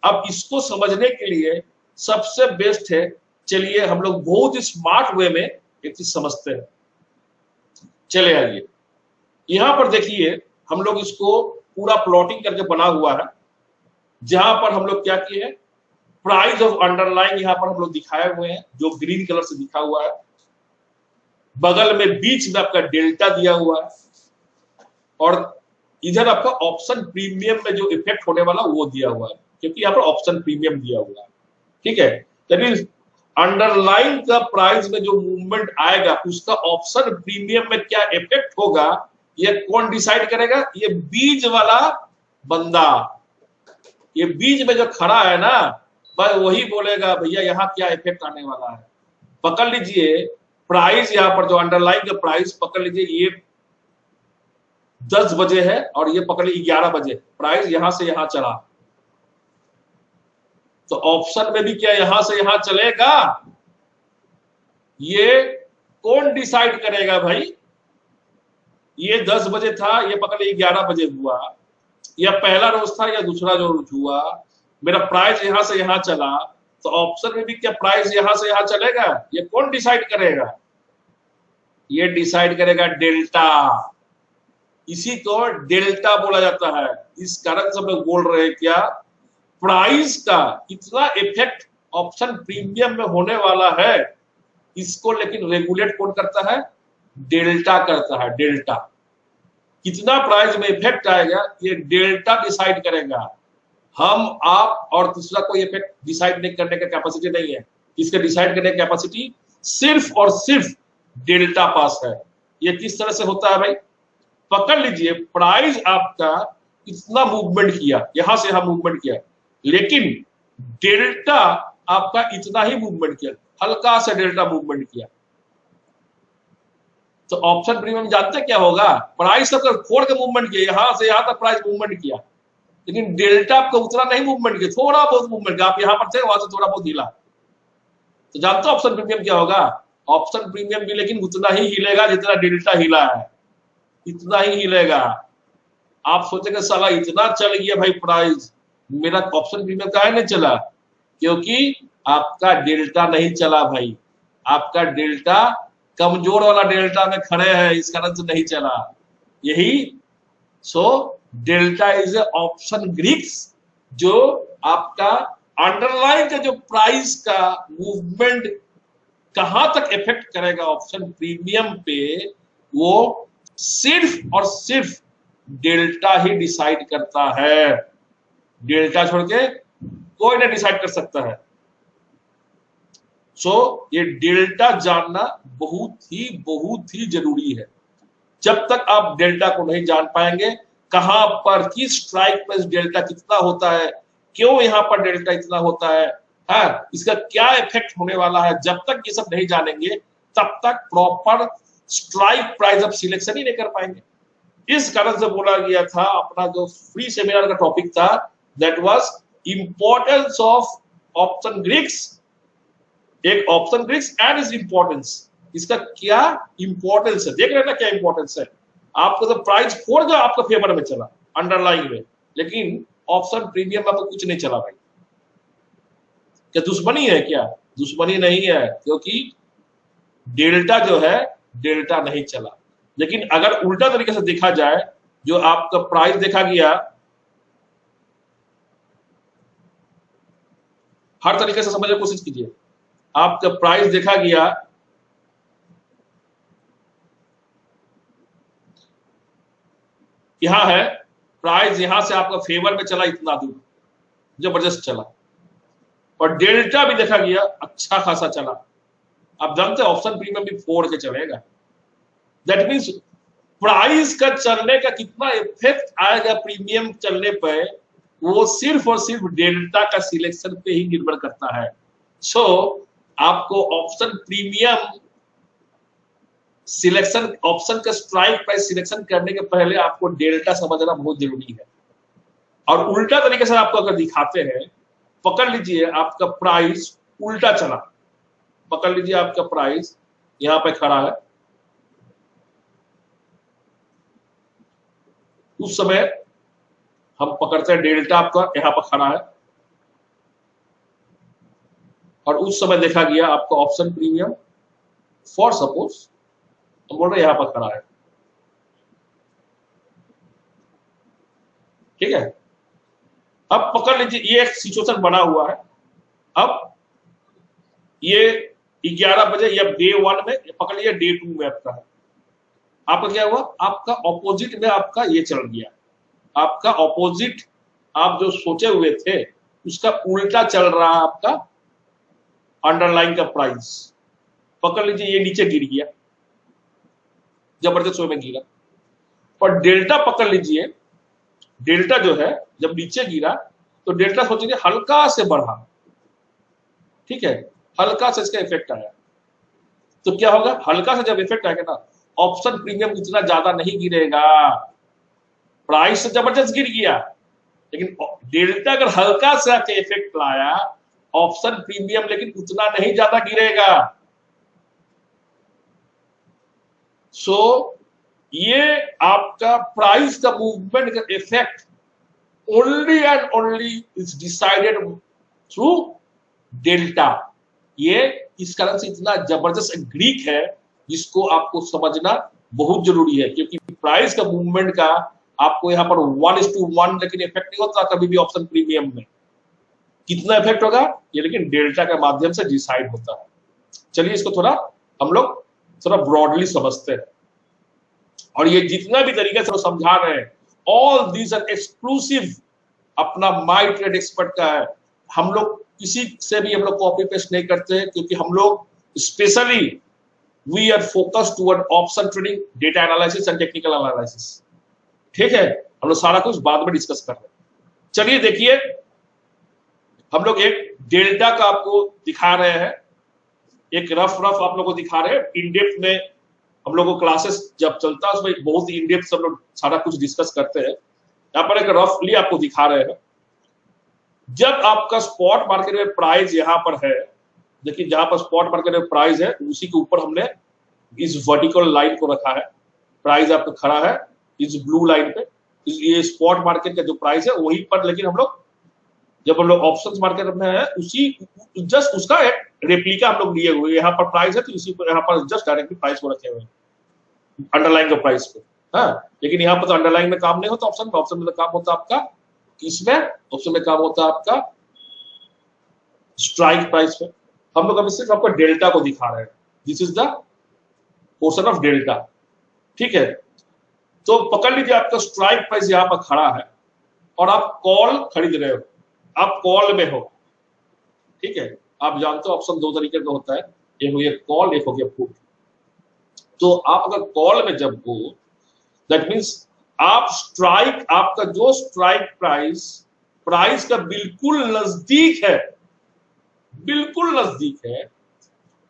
Speaker 1: अब इसको समझने के लिए सबसे बेस्ट है, चलिए हम लोग बहुत ही स्मार्ट वे में एक चीज समझते हैं। चले आइए, यहां पर देखिए हम लोग इसको पूरा प्लॉटिंग करके बना हुआ है, जहां पर हम लोग क्या किए हैं, प्राइस ऑफ अंडरलाइन यहां पर हम लोग दिखाए हुए हैं, जो ग्रीन कलर से दिखा हुआ है। बगल में बीच में आपका डेल्टा दिया हुआ है, और इधर आपका ऑप्शन प्रीमियम में जो इफेक्ट होने वाला वो दिया हुआ है, क्योंकि यहाँ पर ऑप्शन प्रीमियम दिया हुआ है, ठीक है। तभी अंडरलाइन का प्राइस में जो मूवमेंट आएगा उसका ऑप्शन प्रीमियम में क्या इफेक्ट होगा, ये कौन डिसाइड करेगा, ये बीच वाला बंदा, ये बीच में जो खड़ा है ना, बस वही बोलेगा भैया यहाँ क्या इफेक्ट आने वाला है। पकड़ लीजिए प्राइस, यहाँ पर जो अंडरलाइन का प्राइस पकड़ लीजिए, ये 10 बजे है और ये पकड़ लीजिए 11 बजे, प्राइस यहां से यहां चला, तो ऑप्शन में भी क्या यहां से यहां चलेगा, ये कौन डिसाइड करेगा भाई। ये 10 बजे था, ये पकड़ लीजिए 11 बजे हुआ, या पहला रोज था या दूसरा जो रोज हुआ, मेरा प्राइस यहां से यहां चला, तो ऑप्शन में भी क्या प्राइस यहां से यहां चलेगा, ये कौन डिसाइड करेगा, ये डिसाइड करेगा डेल्टा। इसी को डेल्टा बोला जाता है। इस कारण से हम लोग बोल रहे हैं क्या, प्राइस का इतना इफेक्ट ऑप्शन प्रीमियम में होने वाला है, इसको लेकिन रेगुलेट कौन करता है, डेल्टा करता है। डेल्टा कितना प्राइस में इफेक्ट आएगा ये डेल्टा डिसाइड करेगा, हम आप और तीसरा कोई इफेक्ट डिसाइड नहीं करने का कैपेसिटी नहीं है। इसके डिसाइड करने की कैपेसिटी सिर्फ और सिर्फ डेल्टा पास है। ये किस तरह से होता है भाई, पकड़ लीजिए प्राइस आपका इतना मूवमेंट किया, यहां से यहां मूवमेंट किया, लेकिन डेल्टा आपका इतना ही मूवमेंट किया, हल्का सा डेल्टा मूवमेंट किया, तो ऑप्शन प्रीमियम जानते क्या होगा, प्राइस का फोड़ के मूवमेंट किया, यहां से यहां तक प्राइस मूवमेंट किया, लेकिन डेल्टा आपका उतना नहीं मूवमेंट किया, थोड़ा बहुत मूवमेंट किया, आप यहां पर थे वहां से थोड़ा बहुत हिला, तो जानते हो ऑप्शन प्रीमियम क्या होगा, ऑप्शन प्रीमियम भी लेकिन उतना ही हिलेगा जितना डेल्टा हिला है, इतना ही हिलेगा। आप सोचेंगे साला इतना चल गया भाई प्राइस, मेरा ऑप्शन प्रीमियम काहे नहीं चला, क्योंकि आपका डेल्टा नहीं चला भाई, आपका डेल्टा कमजोर वाला डेल्टा में खड़े हैं, इस कारण से नहीं चला। यही so delta is A option Greeks, जो आपका अंडरलाइन का जो प्राइस का मूवमेंट कहां तक इफेक्ट करेगा ऑप्शन प्रीमियम पे, वो सिर्फ और सिर्फ डेल्टा ही डिसाइड करता है। डेल्टा छोड़ के कोई नहीं डिसाइड कर सकता है। सो ये डेल्टा जानना बहुत ही जरूरी है। जब तक आप डेल्टा को नहीं जान पाएंगे, कहां पर किस स्ट्राइक प्राइस डेल्टा कितना होता है, क्यों यहां पर डेल्टा इतना होता है, हाँ, इसका क्या इफेक्ट होने वाला है, जब तक ये सब नहीं जानेंगे तब तक proper strike price of selection ही नहीं कर पाएंगे। इस कारण से बोला गया था, अपना जो फ्री सेमिनार का टॉपिक था that was importance of option greeks, एक option greeks and is importance, इसका क्या इंपॉर्टेंस है, देख रहे हैं ना क्या इंपॉर्टेंस है। आपको तो प्राइस फोड़ जो आपका फेवर में चला अंडरलाइन में, लेकिन ऑप्शन प्रीमियम में आपको कुछ नहीं चला भाई। क्या दुश्मनी है क्या? दुश्मनी नहीं है, क्योंकि डेल्टा जो है डेल्टा नहीं चला। लेकिन अगर उल्टा तरीके से देखा जाए, जो आपका प्राइस देखा गया, हर तरीके से समझने की कोशिश कीजिए, आपका प्राइस देखा गया यहां है, प्राइस यहां से आपका फेवर में चला इतना दूर, जबरदस्त चला, और डेल्टा भी देखा गया अच्छा खासा चला। आप जानते हैं ऑप्शन प्रीमियम भी फोड़ के चलेगा, दैट मीन्स प्राइस का चलने का कितना इफेक्ट आएगा प्रीमियम चलने पर, वो सिर्फ और सिर्फ डेल्टा का सिलेक्शन पे ही निर्भर करता है। सो आपको ऑप्शन प्रीमियम सिलेक्शन, ऑप्शन का स्ट्राइक प्राइस सिलेक्शन करने के पहले आपको डेल्टा समझना बहुत जरूरी है। और उल्टा तरीके से आपको अगर दिखाते हैं, पकड़ लीजिए आपका प्राइस उल्टा चला, पकड़ लीजिए आपका प्राइस यहां पे खड़ा है, उस समय हम पकड़ते हैं डेल्टा आपका यहां पर खड़ा है, और उस समय देखा गया आपका ऑप्शन प्रीमियम फॉर सपोज हम बोल रहे यहां पर खड़ा है, ठीक है। अब पकड़ लीजिए ये एक सिचुएशन बना हुआ है, अब ये 11 बजे या डे 1 में, पकड़ लीजिए डे 2 में आपका है, आपका क्या हुआ, आपका ऑपोजिट में आपका ये चल गया, आपका ऑपोजिट आप जो सोचे हुए थे उसका उल्टा चल रहा है आपका अंडरलाइन का प्राइस। पकड़ लीजिए ये नीचे गिर गया, जबरदस्त वे में गिरा, और डेल्टा पकड़ लीजिए, डेल्टा जो है जब नीचे गिरा तो डेल्टा सोचिए हल्का से बढ़ा, ठीक है, हल्का से इसका इफेक्ट आया, तो क्या होगा, हल्का से जब इफेक्ट आएगा ना, ऑप्शन प्रीमियम इतना ज्यादा नहीं गिरेगा, प्राइस से जबरदस्त गिर गया, लेकिन डेल्टा अगर हल्का से आके इफेक्ट लाया, ऑप्शन प्रीमियम लेकिन उतना नहीं ज्यादा गिरेगा। सो ये आपका प्राइस का मूवमेंट का effect only and only is decided through delta. ये इस कारण से इतना जबरदस्त ग्रीक है जिसको आपको समझना बहुत जरूरी है, क्योंकि प्राइस का मूवमेंट का आपको यहां पर 1:1 लेकिन इफेक्ट नहीं होता कभी भी ऑप्शन प्रीमियम में, कितना इफेक्ट होगा ये लेकिन डेल्टा के माध्यम से डिसाइड होता है। चलिए इसको थोड़ा हम लोग थोड़ा ब्रॉडली समझते हैं, और ये जितना भी तरीके से समझा रहे हैं, ऑल दीज आर एक्सक्लूसिव अपना माई ट्रेड एक्सपर्ट का है, हम लोग किसी से भी हम लोग कॉपी पेस्ट नहीं करते हैं, क्योंकि हम लोग specially we are focused toward option trading, data analysis and technical analysis, ठीक है। हम लोग सारा कुछ बाद में डिस्कस कर रहे हैं। चलिए देखिए, हम लोग एक डेल्टा का आपको दिखा रहे हैं, एक रफ आप लोगों को दिखा रहे हैं, इन डेप्थ में हम लोग को क्लासेस जब चलता है उसमें बहुत ही इन डेप्थ हम लोग सारा कुछ डिस्कस करते हैं। यहाँ पर एक रफली आपको दिखा रहे हैं, जब आपका स्पॉट मार्केट में प्राइस यहां पर है, देखिए जहां पर स्पॉट मार्केट में प्राइस है उसी के ऊपर हमने इस वर्टिकल लाइन को रखा है, प्राइस आपका खड़ा है इस ब्लू लाइन पे, ये स्पॉट मार्केट का जो प्राइस है वहीं पर, लेकिन हम लोग जब हम लोग ऑप्शंस मार्केट में है उसी जस्ट उसका एक रेप्लिका हम लोग लिए हुए, यहाँ पर प्राइस है तो इसी पर यहाँ पर जस्ट डायरेक्टली प्राइस को रखे हुए अंडरलाइन का प्राइस पे, हाँ। लेकिन यहाँ पर तो अंडरलाइन में काम नहीं होता, ऑप्शन में, ऑप्शन में तो काम होता है आपका किसमें, ऑप्शन में काम होता है आपका स्ट्राइक प्राइस पे। हम लोग अभी सिर्फ आपको डेल्टा को दिखा रहे हैं, this is the portion of delta, ठीक है। तो पकड़ लीजिए आपका स्ट्राइक प्राइस यहाँ पर खड़ा है और आप कॉल खरीद रहे हो, आप कॉल में हो, ठीक है। आप जानते हो ऑप्शन दो तरीके का होता है, एक हो गया कॉल, एक हो गया पुट। तो आप अगर कॉल में जब हो दैट मीन्स आप स्ट्राइक, आपका जो स्ट्राइक प्राइस का बिल्कुल नजदीक है, बिल्कुल नजदीक है,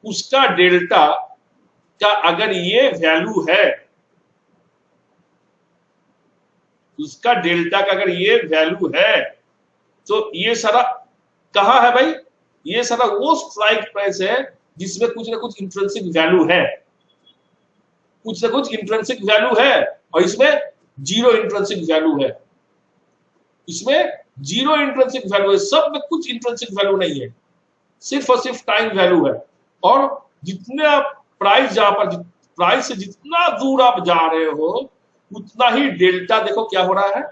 Speaker 1: उसका डेल्टा का अगर ये वैल्यू है, उसका डेल्टा का अगर ये वैल्यू है, तो ये सारा कहां है भाई? ये सारा वो स्ट्राइक प्राइस है जिसमें कुछ ना कुछ इंट्रिंसिक वैल्यू है, कुछ ना कुछ इंट्रिंसिक वैल्यू है, और इसमें जीरो इंट्रिंसिक वैल्यू है, इसमें जीरो इंट्रिंसिक वैल्यू है, सब में कुछ इंट्रिंसिक वैल्यू नहीं है, सिर्फ और सिर्फ टाइम वैल्यू है। और जितने आप प्राइस, जहां पर प्राइस से जितना दूर आप जा रहे हो उतना ही डेल्टा देखो क्या हो रहा है,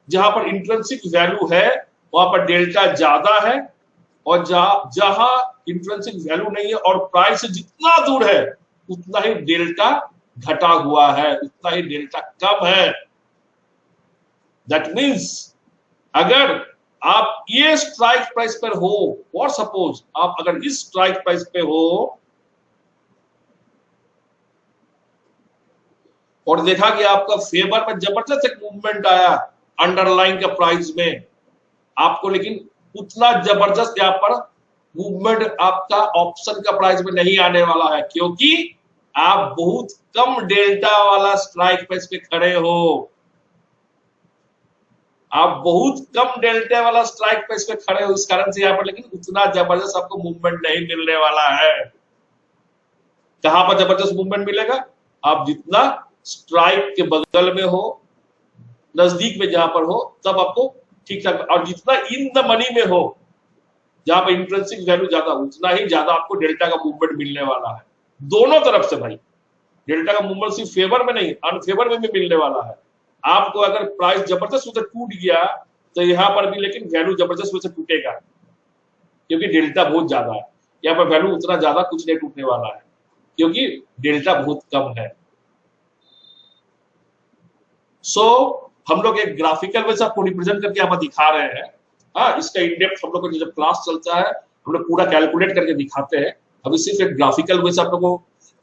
Speaker 1: जहां पर इंट्रिंसिक वैल्यू है वहां पर डेल्टा ज्यादा है, और जहां इंट्रिंसिक वैल्यू नहीं है और प्राइस से जितना दूर है उतना ही डेल्टा घटा हुआ है, उतना ही डेल्टा कम है। दैट मीन्स अगर आप ये स्ट्राइक प्राइस पर हो, और सपोज आप अगर इस स्ट्राइक प्राइस पे हो और देखा कि आपका फेवर में जबरदस्त एक मूवमेंट आया अंडरलाइन के प्राइस में, आपको लेकिन उतना जबरदस्त यहां पर मूवमेंट आपका ऑप्शन का प्राइस में नहीं आने वाला है, क्योंकि आप बहुत कम डेल्टा वाला स्ट्राइक प्राइस पे खड़े हो, आप बहुत कम डेल्टा वाला स्ट्राइक प्राइस पे खड़े हो, इस कारण से यहां पर लेकिन उतना जबरदस्त आपको मूवमेंट नहीं मिलने वाला है। कहां पर जबरदस्त मूवमेंट मिलेगा? आप जितना स्ट्राइक के बगल में हो, नजदीक में जहां पर हो, तब आपको ठीक ठाक, और जितना इन द मनी में हो, जहां पर इंट्रिंसिक वैल्यू ज्यादा, उतना ही ज्यादा आपको डेल्टा का मूवमेंट मिलने वाला है, दोनों तरफ से भाई। डेल्टा का मूवमेंट सिर्फ फेवर में नहीं, अनफेवर में भी मिलने वाला है। आपको अगर प्राइस जबरदस्त रूप से टूट गया तो यहां पर भी लेकिन वैल्यू जबरदस्त रूप से टूटेगा, क्योंकि डेल्टा बहुत ज्यादा है। यहाँ पर वैल्यू उतना ज्यादा कुछ नहीं टूटने वाला है, क्योंकि डेल्टा बहुत कम है। सो हम लोग एक ग्राफिकल वे से आपको रिप्रेजेंट करके यहाँ पर दिखा रहे हैं। हाँ, इसका इनडेप्थ हम लोग को जब क्लास चलता है हम लोग पूरा कैलकुलेट करके दिखाते हैं। अभी सिर्फ एक ग्राफिकल वे से आप लोग को,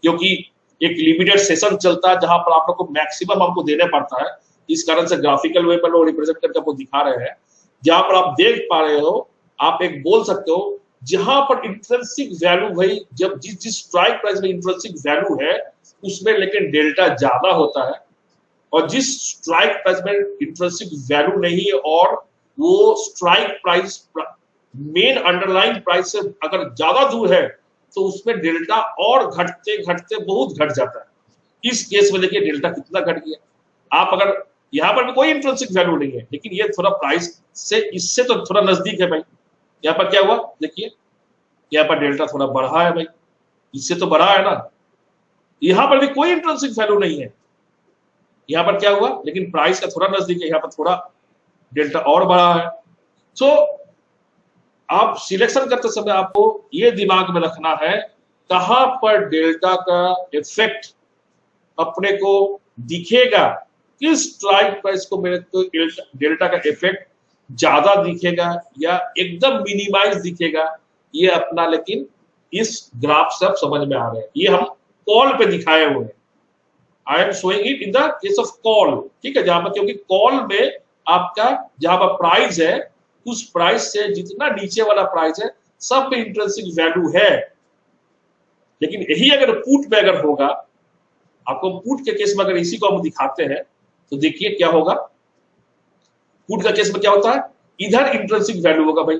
Speaker 1: क्योंकि एक लिमिटेड सेशन चलता है जहां पर आप लोग को मैक्सिमम हमको देने पड़ता है, इस कारण से ग्राफिकल वे पर लोग रिप्रेजेंट करके आपको दिखा रहे हैं। जहां पर आप देख पा रहे हो, आप एक बोल सकते हो, जहां पर इंट्रिंसिक वैल्यू भाई, जब जिस स्ट्राइक प्राइस में इंट्रिंसिक वैल्यू है उसमें लेकिन डेल्टा ज्यादा होता है, और जिस स्ट्राइक प्राइस में इंट्रिंसिक वैल्यू नहीं है और वो strike price main underline price से अगर ज्यादा दूर है तो उसमें डेल्टा और घटते घटते बहुत घट जाता है। इस केस में देखिए डेल्टा कितना घट गया। आप अगर यहां पर भी कोई इंट्रिंसिक वैल्यू नहीं है, लेकिन ये थोड़ा प्राइस से इससे तो थोड़ा नजदीक है भाई। यहाँ पर क्या हुआ देखिए, यहाँ पर डेल्टा थोड़ा बढ़ा है भाई, इससे तो बढ़ा है ना। यहां पर भी कोई इंट्रिंसिक वैल्यू नहीं है, यहां पर क्या हुआ, लेकिन प्राइस का थोड़ा नजदीक है, यहाँ पर थोड़ा डेल्टा और बढ़ा है। सो आप सिलेक्शन करते समय आपको ये दिमाग में रखना है कहां पर डेल्टा का इफेक्ट अपने को दिखेगा, किस स्ट्राइक प्राइस को मेरे को डेल्टा का इफेक्ट ज्यादा दिखेगा या एकदम मिनिमाइज दिखेगा, ये अपना लेकिन इस ग्राफ से आप समझ में आ रहे हैं। ये हम कॉल पे दिखाए हुए हैं, I am showing it in the case of call, ठीक है, जहां पर, क्योंकि कॉल में आपका जहां पर प्राइस है उस प्राइस से जितना नीचे वाला प्राइस है सब पे इंट्रिंसिक वैल्यू है। लेकिन यही अगर पुट में अगर होगा, आपको पुट के केस में अगर इसी को हम दिखाते हैं तो देखिए क्या होगा। पुट का केस में क्या होता है, इधर इंट्रिंसिक वैल्यू होगा भाई,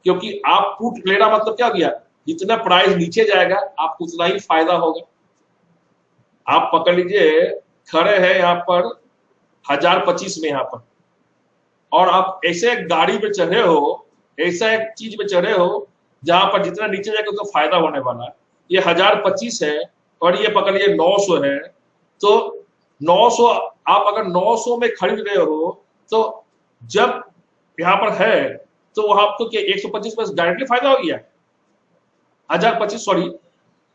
Speaker 1: क्योंकि आप पुट लेना मतलब क्या गया, जितना प्राइस नीचे जाएगा आपको उतना ही फायदा होगा। आप पकड़ लीजिए खड़े हैं यहाँ पर 1025 में यहाँ पर, और आप ऐसे एक गाड़ी पे चढ़े हो, ऐसा एक चीज पे चढ़े हो जहां पर जितना नीचे जाएगा उतना फायदा होने वाला है। ये 1025 है और ये पकड़ लीजिए 900 है, तो 900 आप अगर 900 में खरीद रहे हो तो जब यहाँ पर है तो वहां आपको क्या 125 में डायरेक्टली फायदा हो गया, 1025 सॉरी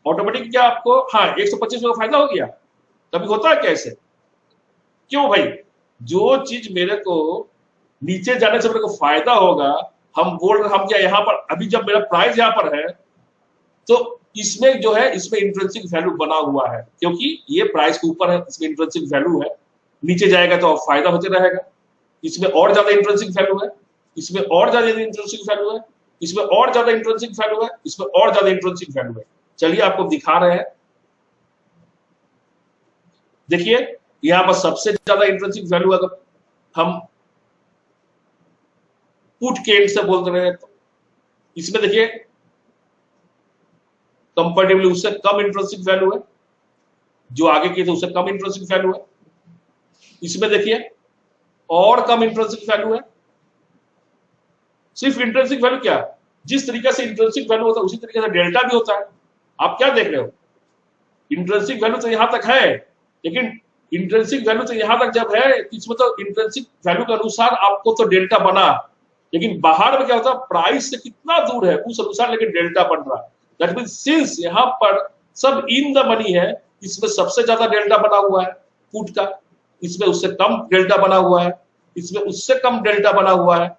Speaker 1: ऑटोमेटिक क्या आपको, हाँ 125 में फायदा हो गया। कभी होता है कैसे, क्यों भाई, जो चीज मेरे को नीचे जाने से मेरे को फायदा होगा, हम बोल रहे हम क्या यहाँ पर अभी जब मेरा प्राइस यहाँ पर है तो इसमें जो है इसमें इंट्रिंसिक वैल्यू बना हुआ है, क्योंकि ये प्राइस के ऊपर है, इसमें इंट्रिंसिक वैल्यू है, नीचे जाएगा तो फायदा होते रहेगा। इसमें और ज्यादा इंट्रिंसिक वैल्यू है, इसमें और ज्यादा इंट्रिंसिक वैल्यू है, इसमें और ज्यादा इंट्रिंसिक वैल्यू है, इसमें और ज्यादा इंट्रिंसिक वैल्यू है। चलिए आपको दिखा रहे हैं, देखिए यहां पर सबसे ज्यादा इंट्रिंसिक वैल्यू अगर हम पुट के एंड से बोल रहे हैं तो इसमें देखिए कंपैरेटिवली उससे कम इंट्रिंसिक वैल्यू है, जो आगे की तो उससे कम इंट्रिंसिक वैल्यू है। इसमें देखिए और कम इंट्रिंसिक वैल्यू है। सिर्फ इंट्रिंसिक वैल्यू क्या, जिस तरीके से इंट्रिंसिक वैल्यू होता है उसी तरीके से डेल्टा भी होता है। आप क्या देख रहे हो, इंट्रिंसिक वैल्यू तो यहां तक है, लेकिन इंट्रिंसिक वैल्यू तो यहां तक जब है इसमें तो इंट्रिंसिक वैल्यू के अनुसार आपको तो डेल्टा बना, लेकिन बाहर में क्या होता है, प्राइस से कितना दूर है उस अनुसार लेकिन डेल्टा बन रहा है। दैट मीन सिंस यहां पर सब इन द मनी है, इसमें सबसे ज्यादा डेल्टा बना हुआ है पुट का, इसमें उससे कम डेल्टा बना हुआ है, इसमें उससे कम डेल्टा बना हुआ है।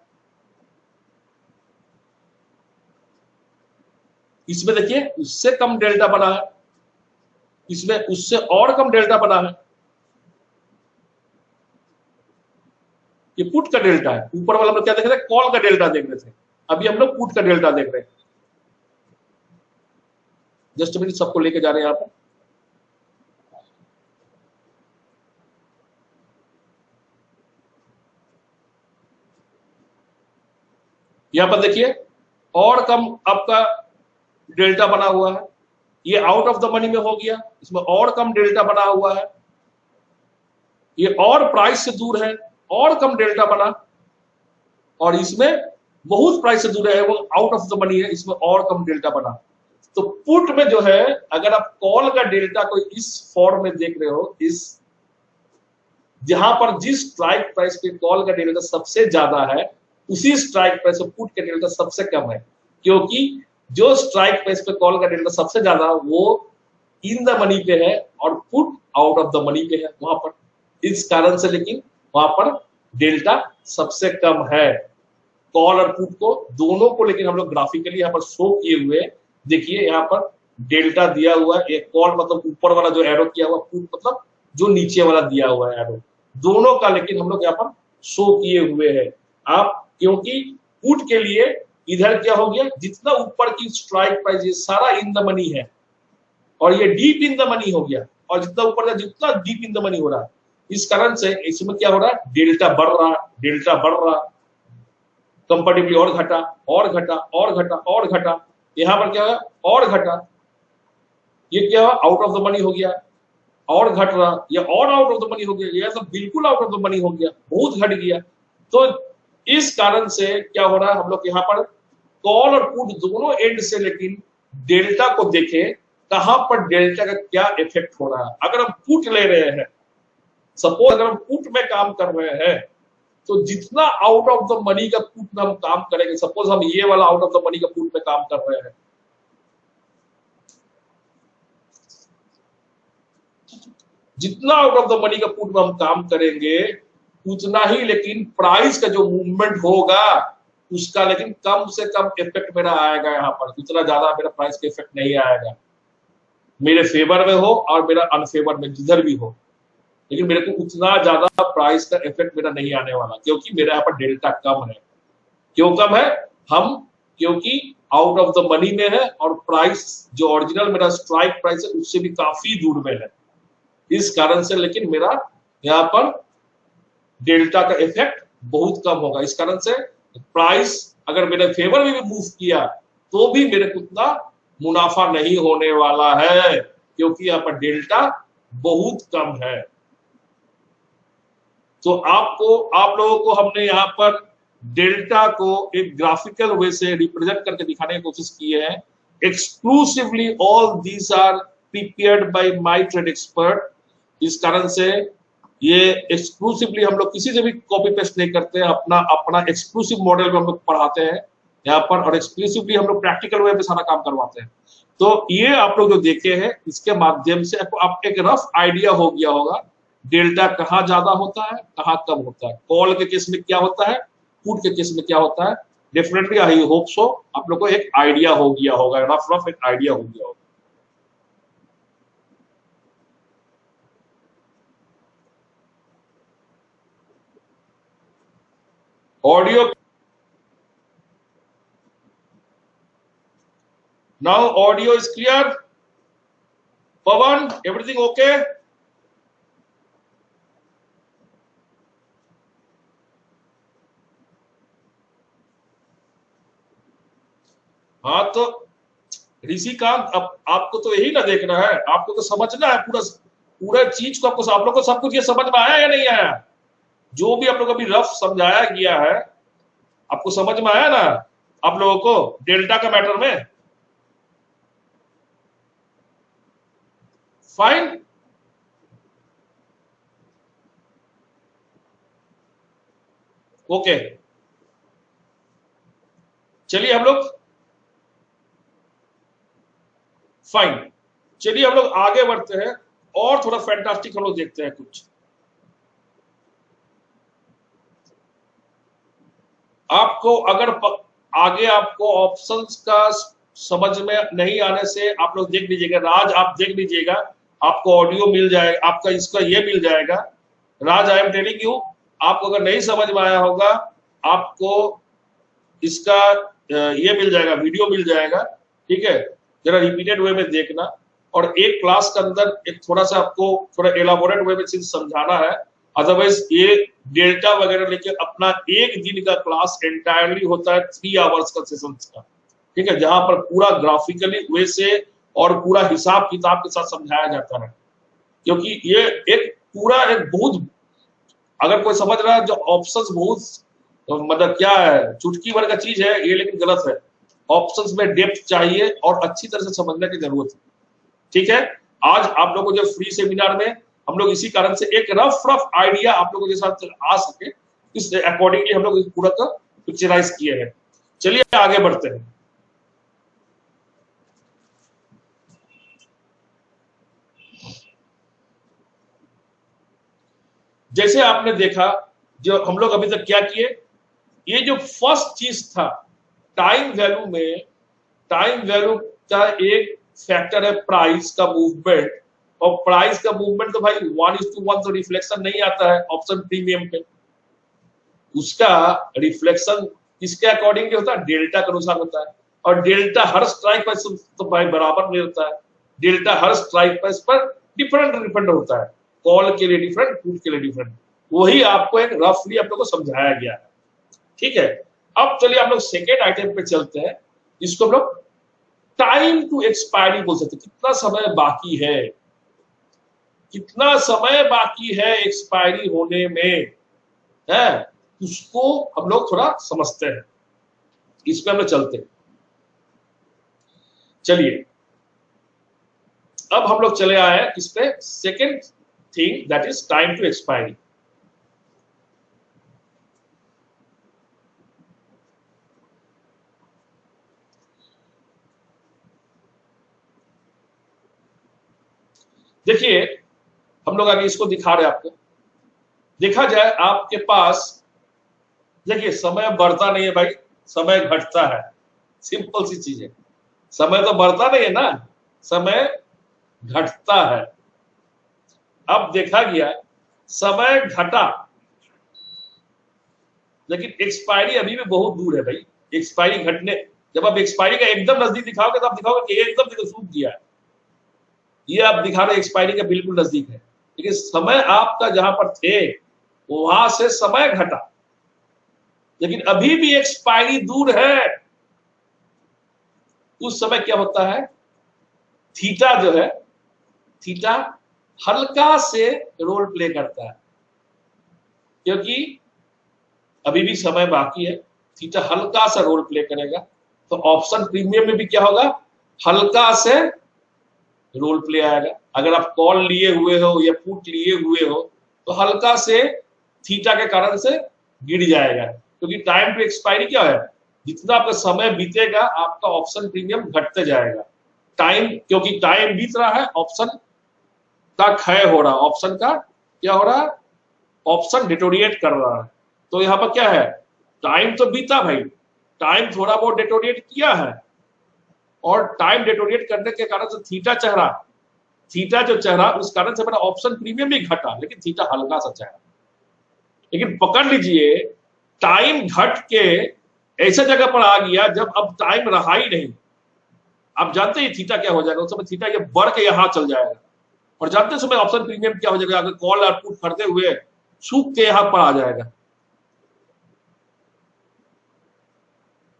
Speaker 1: इसमें देखिए उससे कम डेल्टा बना है, इसमें उससे और कम डेल्टा बना है। ये पुट का डेल्टा है। ऊपर वाला हम लोग क्या देख रहे थे, कॉल का डेल्टा देख रहे थे, अभी हम लोग पुट का डेल्टा देख रहे हैं। जस्ट मिनट, सबको लेके जा रहे हैं यहां पर। यहां पर देखिए और कम आपका डेल्टा बना हुआ है, ये आउट ऑफ द मनी में हो गया, इसमें और कम डेल्टा बना हुआ है, ये और प्राइस से दूर है और कम डेल्टा बना, और इसमें बहुत प्राइस से दूर है वो आउट ऑफ द मनी है, इसमें और कम डेल्टा बना। तो पुट में जो है अगर आप कॉल का डेल्टा को इस फॉर्म में देख रहे हो, इस जहां पर जिस स्ट्राइक प्राइस पे कॉल का डेल्टा सबसे ज्यादा है उसी स्ट्राइक प्राइस पे पुट का डेल्टा सबसे कम है, क्योंकि जो स्ट्राइक प्राइस पे कॉल का डेल्टा सबसे ज्यादा वो इन द मनी पे है और put out of the money पे है वहां पर, इस कारण से लेकिन वहां पर डेल्टा सबसे कम है कॉल और पुट को दोनों को। लेकिन हम लोग ग्राफिकली यहाँ पर शो किए हुए, देखिए यहाँ पर डेल्टा दिया हुआ है, एक कॉल मतलब ऊपर वाला जो एरो किया हुआ, पुट मतलब जो नीचे वाला दिया हुआ है एरो, दोनों का लेकिन हम लोग यहाँ पर शो किए हुए हैं। आप क्योंकि पुट के लिए इधर क्या हो गया, जितना ऊपर की स्ट्राइक प्राइस ये सारा इन द मनी है और ये डीप इन द मनी हो गया, और जितना ऊपर का जितना डीप इन द मनी हो रहा है, इस कारण से इसमें क्या हो रहा है, डेल्टा बढ़ रहा, डेल्टा बढ़ रहा, कंपैरेटिवली और घटा और घटा और घटा और घटा, यहां पर क्या हुआ और घटा, ये क्या हुआ आउट ऑफ द मनी हो गया और घट रहा, या और आउट ऑफ द मनी हो गया, ये तो बिल्कुल आउट ऑफ द मनी हो गया, बहुत घट गया। तो इस कारण से क्या हो रहा है, हम लोग यहाँ पर कॉल और पुट दोनों एंड से लेकिन डेल्टा को देखें, कहां पर डेल्टा का क्या इफेक्ट हो रहा है। अगर हम पुट ले रहे हैं, सपोज अगर हम पुट में काम कर रहे हैं, तो जितना आउट ऑफ द मनी का पुट में हम काम करेंगे, सपोज हम ये वाला आउट ऑफ द मनी का पुट में काम कर रहे हैं, जितना आउट ऑफ द मनी का पुट में हम काम करेंगे उतना ही लेकिन प्राइस का जो मूवमेंट होगा उसका लेकिन कम से कम इफेक्ट मेरा आएगा यहाँ पर, उतना ज्यादा मेरा प्राइस का इफेक्ट नहीं आएगा, मेरे फेवर में हो और मेरा अनफेवर में जिधर भी हो, लेकिन मेरे को उतना ज्यादा प्राइस का इफेक्ट मेरा नहीं आने वाला, क्योंकि मेरे यहाँ पर डेल्टा कम है। क्यों कम है, हम क्योंकि आउट ऑफ द मनी में है और प्राइस जो ओरिजिनल मेरा स्ट्राइक प्राइस है उससे भी काफी दूर में है, इस कारण से लेकिन मेरा यहाँ पर डेल्टा का इफेक्ट बहुत कम होगा। इस कारण से प्राइस अगर मेरे फेवर में भी मूव किया तो भी मेरे को उतना मुनाफा नहीं होने वाला है, क्योंकि यहाँ पर डेल्टा बहुत कम है। तो आप लोगों को हमने यहाँ पर डेल्टा को एक ग्राफिकल वे से रिप्रेजेंट करके दिखाने की कोशिश की है। Exclusively all these are prepared by my trade expert, इस कारण से ये एक्सक्लूसिवली हम लोग किसी से भी कॉपी पेस्ट नहीं करते हैं, अपना एक्सक्लूसिव मॉडल में हम लोग पढ़ाते हैं यहाँ पर, और एक्सक्लूसिवली हम लोग प्रैक्टिकल वे में सारा काम करवाते हैं। तो ये आप लोग जो देखे हैं इसके माध्यम से आप एक रफ आइडिया हो गया होगा डेल्टा कहाँ ज्यादा होता है कहाँ कम होता है, कॉल के केस में क्या होता है, पुट के केस में क्या होता है। डेफिनेटली आई होप सो आप लोग को एक आइडिया हो गया होगा, रफ एक आइडिया हो गया होगा। Audio, now audio is clear? Pawan, everything okay? हाँ तो ऋषिकांत, अब आपको तो यही ना देखना है, आपको तो समझना है पूरा पूरा चीज को। आपको, आप लोग को सब कुछ ये समझ में आया या नहीं आया? जो भी आप लोग अभी रफ समझाया गया है, आपको समझ में आया ना आप लोगों को डेल्टा का मैटर में? फाइन। ओके, चलिए हम लोग, फाइन, चलिए हम लोग आगे बढ़ते हैं और थोड़ा फैंटास्टिक हम लोग देखते हैं कुछ। आपको अगर आगे आपको ऑप्शंस का समझ में नहीं आने से आप लोग देख लीजिएगा, राज आप देख लीजिएगा, आपको ऑडियो मिल जाएगा, आपका इसका ये मिल जाएगा। राज, आई एम टेलिंग यू, आपको अगर नहीं समझ में आया होगा, आपको इसका ये मिल जाएगा, वीडियो मिल जाएगा, ठीक है? जरा रिपीटेड वे में देखना, और एक क्लास के अंदर एक थोड़ा सा आपको थोड़ा एलाबोरेट वे में चीज समझाना है। अदरवाइज ये डेल्टा वगैरह लेके अपना एक दिन का क्लास एंटायरली होता है 3 आवर्स का सेशन का, ठीक है? जहां पर पूरा ग्राफिकली वे से और पूरा हिसाब किताब के साथ समझाया जाता है, क्योंकि ये एक पूरा एक बहुत, अगर कोई समझ रहा है जो ऑप्शंस बहुत मतलब क्या है, चुटकी भर का चीज है ये, लेकिन गलत है। ऑप्शंस में डेप्थ चाहिए और अच्छी तरह से समझने की जरूरत है, ठीक है? आज आप लोगों को जो फ्री सेमिनार में हम लोग इसी कारण से एक रफ आइडिया आप लोगों के साथ आ सके, इस अकॉर्डिंगली हम लोग पूरा का पिक्चराइज किए हैं। चलिए आगे बढ़ते हैं। जैसे आपने देखा, जो हम लोग अभी तक क्या किए, ये जो फर्स्ट चीज था टाइम वैल्यू में, टाइम वैल्यू का एक फैक्टर है प्राइस का मूवमेंट, और प्राइस का मूवमेंट तो भाई 1:1 तो रिफ्लेक्शन नहीं आता है ऑप्शन प्रीमियम पे। उसका रिफ्लेक्शन किसके अकॉर्डिंग होता है? डेल्टा के अनुसार होता है, और डेल्टा हर स्ट्राइक पर तो भाई बराबर नहीं होता है। डेल्टा हर स्ट्राइक पर इस पर डिफरेंट डिफरेंट होता है, कॉल के लिए डिफरेंट, पुट के लिए डिफरेंट। वही आपको एक रफली आप लोग को समझाया गया है, ठीक है? अब चलिए हम लोग सेकेंड आइटम पे चलते हैं, जिसको हम लोग टाइम टू एक्सपायरी बोल सकते हैं। कितना समय बाकी है, कितना समय बाकी है एक्सपायरी होने में, है उसको हम लोग थोड़ा समझते हैं, इसमें हम लोग चलते हैं। चलिए अब हम लोग चले आए हैं इस पे second thing, that is time to expiry. देखिए हम लोग आगे इसको दिखा रहे हैं आपको, देखा जाए आपके पास, देखिए समय बढ़ता नहीं है भाई, समय घटता है, सिंपल सी चीज है। समय तो बढ़ता नहीं है ना, समय घटता है। अब देखा गया समय घटा, लेकिन एक्सपायरी अभी भी बहुत दूर है भाई। एक्सपायरी घटने, जब आप एक्सपायरी का एकदम नजदीक दिखाओगे तो आप दिखाओगे कि एकदम देखो सूख गया है, ये आप दिखा रहे एक्सपायरी के बिल्कुल नजदीक है, लेकिन समय आपका जहां पर थे वहां से समय घटा, लेकिन अभी भी एक्सपायरी दूर है। उस समय क्या होता है, थीटा जो है, थीटा हल्का से रोल प्ले करता है, क्योंकि अभी भी समय बाकी है, थीटा हल्का सा रोल प्ले करेगा। तो ऑप्शन प्रीमियम में भी क्या होगा, हल्का से रोल प्ले आएगा। अगर आप कॉल लिए हुए हो या पुट लिए हुए हो तो हल्का से थीटा के कारण से गिर जाएगा, क्योंकि टाइम टू एक्सपायरी क्या है, जितना आपका समय बीतेगा आपका ऑप्शन प्रीमियम घटते जाएगा। टाइम, क्योंकि टाइम बीत रहा है, ऑप्शन का क्षय हो रहा है, ऑप्शन का क्या हो रहा है, ऑप्शन डिटोरिएट कर रहा है। तो यहाँ पर क्या है, टाइम तो बीता भाई, टाइम थोड़ा बहुत डिटोरिएट किया है, और टाइम डिटोरिएट करने के कारण से थीटा चढ़ा, थीटा जो चढ़ा उस कारण से मेरा ऑप्शन प्रीमियम भी घटा, लेकिन थीटा हल्का सा चढ़ा। लेकिन पकड़ लीजिए टाइम घट के ऐसे जगह पर आ गया जब अब टाइम रहा ही नहीं। आप जानते हैं थीटा क्या हो जाएगा उस समय, थीटा ये बढ़ के यहां चल जाएगा। और जानते हैं समय ऑप्शन प्रीमियम क्या हो जाएगा, अगर कॉल और पुट करते हुए सूख के यहां पर आ जाएगा।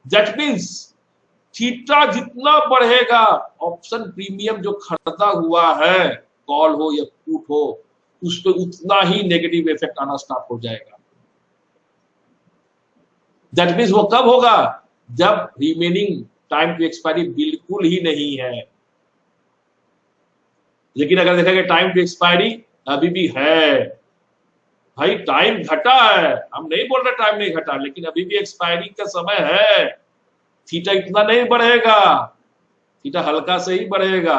Speaker 1: दैट मीन्स थीटा जितना बढ़ेगा ऑप्शन प्रीमियम जो खरीदा हुआ है, कॉल हो या पुट हो, उस पर उतना ही नेगेटिव इफेक्ट आना स्टार्ट हो जाएगा। दैट मीन्स वो कब होगा, जब रिमेनिंग टाइम टू एक्सपायरी बिल्कुल ही नहीं है। लेकिन अगर देखा गया टाइम टू एक्सपायरी अभी भी है, भाई टाइम घटा है, हम नहीं बोल रहे टाइम नहीं घटा, लेकिन अभी भी एक्सपायरी का समय है। थीटा इतना नहीं बढ़ेगा, थीटा हल्का से ही बढ़ेगा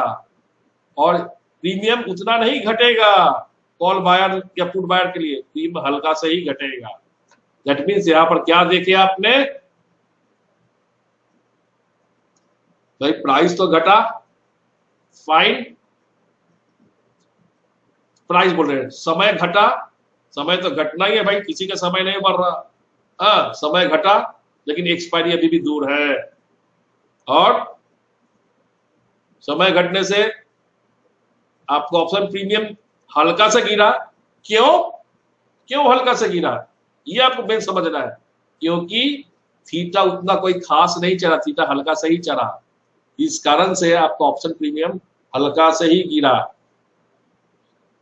Speaker 1: और प्रीमियम उतना नहीं घटेगा। कॉल बायर या पुट बायर के लिए प्रीमियम हल्का से ही घटेगा। दैट मीन्स यहां पर क्या देखे आपने, भाई प्राइस तो घटा, फाइन, प्राइस बोल रहे हैं, समय घटा, समय तो घटना ही है भाई, किसी का समय नहीं बढ़ रहा। हाँ समय घटा, लेकिन एक्सपायरी अभी भी दूर है। और समय घटने से आपको ऑप्शन प्रीमियम हल्का से गिरा। क्यों क्यों हल्का से गिरा, ये आपको मेन समझना है। क्योंकि थीटा उतना कोई खास नहीं चला, थीटा हल्का से ही चला, इस कारण से आपका ऑप्शन प्रीमियम हल्का से ही गिरा।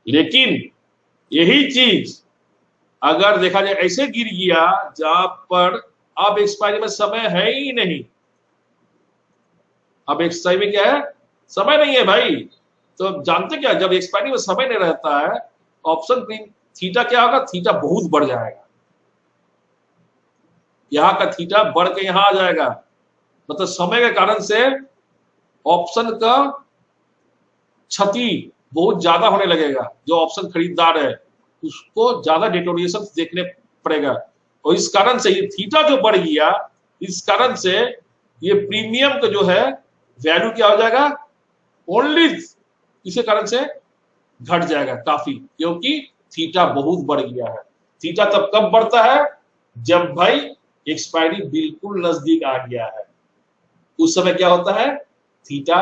Speaker 1: लेकिन यही चीज अगर देखा जाए ऐसे गिर गया जहां पर अब एक्सपायरी में समय है ही नहीं, अब एक्सपायरी में क्या है, समय नहीं है भाई। तो जानते क्या, जब एक्सपायरी में समय नहीं रहता है ऑप्शन प्रीमियम, थीटा क्या होगा, थीटा बहुत बढ़ जाएगा, यहां का थीटा बढ़ के यहां आ जाएगा। मतलब समय के कारण से ऑप्शन का क्षति बहुत ज्यादा होने लगेगा। जो ऑप्शन खरीदार है उसको ज्यादा डिटोरिएशन देखने पड़ेगा, और इस कारण से ये थीटा जो बढ़ गया, इस कारण से ये प्रीमियम का जो है वैल्यू क्या हो जाएगा, ओनली इसी कारण से घट जाएगा काफी, क्योंकि थीटा बहुत बढ़ गया है। थीटा तब कब बढ़ता है, जब भाई एक्सपायरी बिल्कुल नजदीक आ गया है, उस समय क्या होता है, थीटा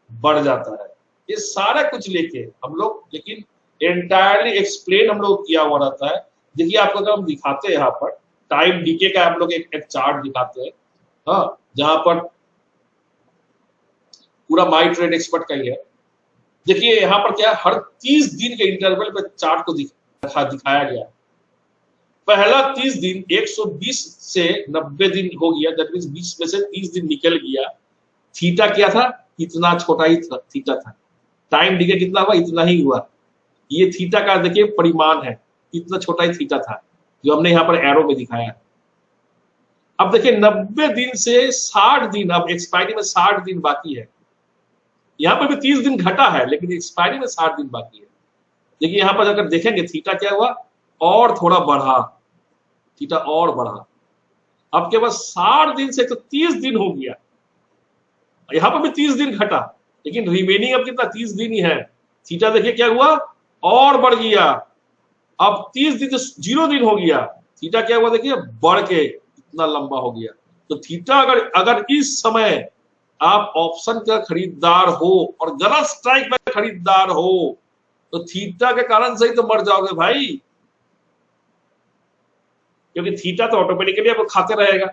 Speaker 1: बढ़ जाता है। ये सारा कुछ लेके हम लोग, लेकिन एंटायरली एक्सप्लेन हम लोग किया हुआ रहता है। देखिए आपको अगर हम दिखाते हैं यहाँ पर टाइम डीके का हम लोग एक चार्ट दिखाते हैं, हाँ, जहां पर पूरा माई ट्रेड एक्सपर्ट का ही है। देखिए यहाँ पर क्या, हर 30 दिन के इंटरवल पे चार्ट को दिखाया गया। पहला 30 दिन 120 से 90 दिन हो गया, दैट मींस 20 में से 30 दिन निकल गया। थीटा क्या था, इतना छोटा ही थीटा था। टाइम डीके कितना हुआ, इतना ही हुआ। ये थीटा का देखिए परिमाण है, इतना छोटा ही थीटा था जो हमने यहाँ पर एरो में दिखाया है। अब देखिए 90 दिन से 60 दिन, अब एक्सपायरी में 60 दिन बाकी है। यहाँ पर भी 30 दिन घटा है, लेकिन एक्सपायरी में 60 दिन बाकी है। देखिए यहाँ पर अगर देखेंगे थीटा क्या हुआ, और थोड़ा बढ़ा, थीटा और बढ़ा। अब के बाद 60 दिन से तो 30 दिन हो गया, यहाँ पर भी 30 दिन घटा, लेकिन रिमेनिंग अब कितना, 30 दिन ही है। थीटा देखिए क्या हुआ, और बढ़ गया। अब 30 दिन तो 0 दिन हो गया, थीटा क्या हुआ देखिए, बढ़ के इतना लंबा हो गया। तो थीटा अगर इस समय आप ऑप्शन का खरीदार हो और गलत स्ट्राइक में खरीदार हो, तो थीटा के कारण से ही तो मर जाओगे भाई, क्योंकि थीटा तो ऑटोमेटिकली अब खाते रहेगा।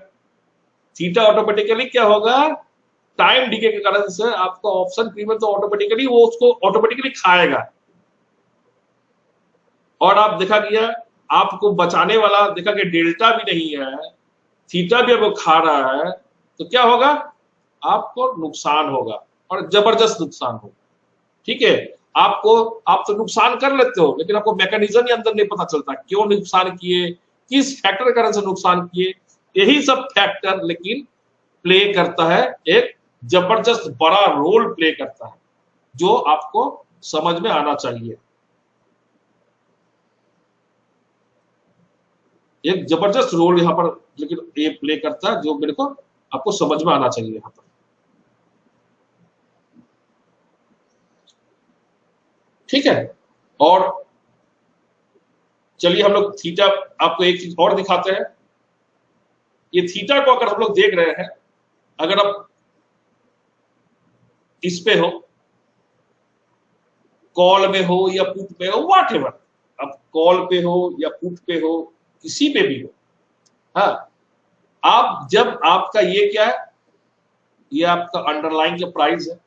Speaker 1: थीटा ऑटोमेटिकली क्या होगा, टाइम डीके के कारण से आपका ऑप्शन प्रीमियम तो ऑटोमेटिकली वो उसको ऑटोमेटिकली खाएगा। और आप देखा गया आपको बचाने वाला देखा गया डेल्टा भी नहीं है, थीटा भी अब खा रहा है, तो क्या होगा, आपको नुकसान होगा, और जबरदस्त नुकसान होगा। ठीक है, आप तो नुकसान कर लेते हो, लेकिन आपको मैकेनिज्म ही अंदर नहीं पता चलता क्यों नुकसान किए, किस फैक्टर के कारण से नुकसान किए। यही सब फैक्टर लेकिन प्ले करता है, एक जबरदस्त बड़ा रोल प्ले करता है, जो आपको समझ में आना चाहिए। एक जबरदस्त रोल यहां पर लेकिन ये प्ले करता है, जो मेरे को आपको समझ में आना चाहिए यहां पर। ठीक है, और चलिए हम लोग थीटा आपको एक चीज और दिखाते हैं। ये थीटा को अगर हम लोग देख रहे हैं, अगर आप इस पे हो, कॉल में हो या पुट पे हो, व्हाट एवर, अब कॉल पे हो या पुट पे हो, किसी पे भी हो, हाँ, आप जब आपका ये क्या है, ये आपका अंडरलाइन का प्राइस है,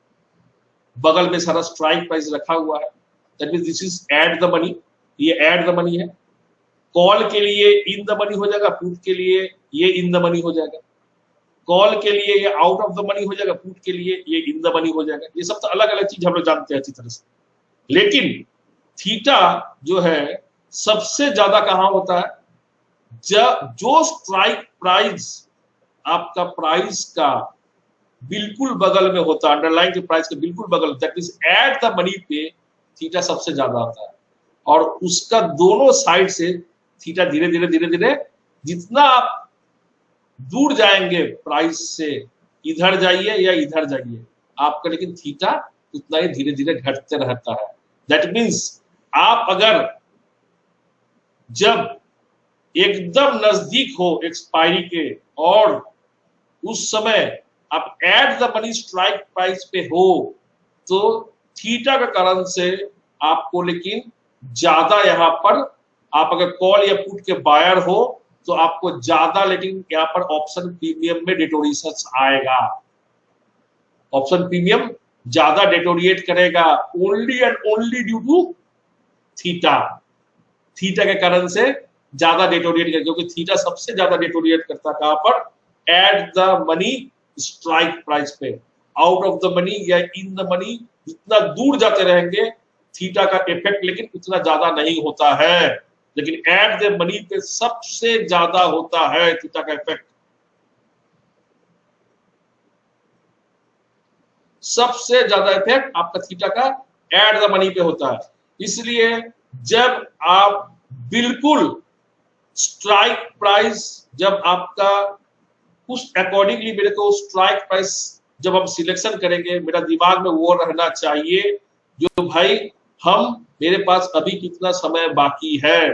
Speaker 1: बगल में सारा स्ट्राइक प्राइस रखा हुआ है, that means this is eight the money, ये एट द मनी है। कॉल के लिए इन द मनी हो जाएगा, पुट के लिए ये इन द मनी हो जाएगा, कॉल के लिए ये आउट ऑफ द मनी हो जाएगा, पुट के लिए ये इन द मनी हो जाएगा। ये सब तो अलग अलग चीज हम लोग जानते हैं अच्छी तरह से, लेकिन थीटा जो है सबसे ज्यादा कहां होता है, जो स्ट्राइक प्राइस आपका प्राइस का बिल्कुल बगल में होता है, अंडरलाइन के प्राइस के बिल्कुल बगल, that means eight the money पे थीटा सबसे ज्यादा आता है, और उसका दोनों साइड से थीटा धीरे धीरे धीरे धीरे, जितना आप दूर जाएंगे प्राइस से, इधर जाइए या इधर जाइए, आपका लेकिन थीटा उतना ही धीरे धीरे घटते रहता है। दैट मीन्स आप अगर जब एकदम नजदीक हो एक्सपायरी के और उस समय आप eight the money strike price पे हो, तो थीटा के कारण से आपको लेकिन ज्यादा यहां पर, आप अगर कॉल या पुट के बायर हो तो आपको ज्यादा लेकिन यहां पर ऑप्शन प्रीमियम में डिटोरिएशन आएगा, ऑप्शन प्रीमियम ज्यादा डिटोरिएट करेगा, only and only due to theta, theta के कारण से ज्यादा डिटोरिएट करेगा, क्योंकि थीटा सबसे ज्यादा डिटोरिएट करता है कहां पर, eight the money strike price पे, आउट ऑफ द मनी या इन द मनी जितना दूर जाते रहेंगे थीटा का इफेक्ट लेकिन उतना ज्यादा नहीं होता है, लेकिन एट द मनी पे सबसे ज्यादा होता है थीटा का इफेक्ट, सबसे ज्यादा इफेक्ट आपका थीटा का एट द मनी पे होता है। इसलिए जब आप बिल्कुल स्ट्राइक प्राइस, जब आपका उस अकॉर्डिंगली मेरे को स्ट्राइक प्राइस जब हम सिलेक्शन करेंगे, मेरा दिमाग में वो रहना चाहिए जो भाई मेरे पास अभी कितना समय बाकी है,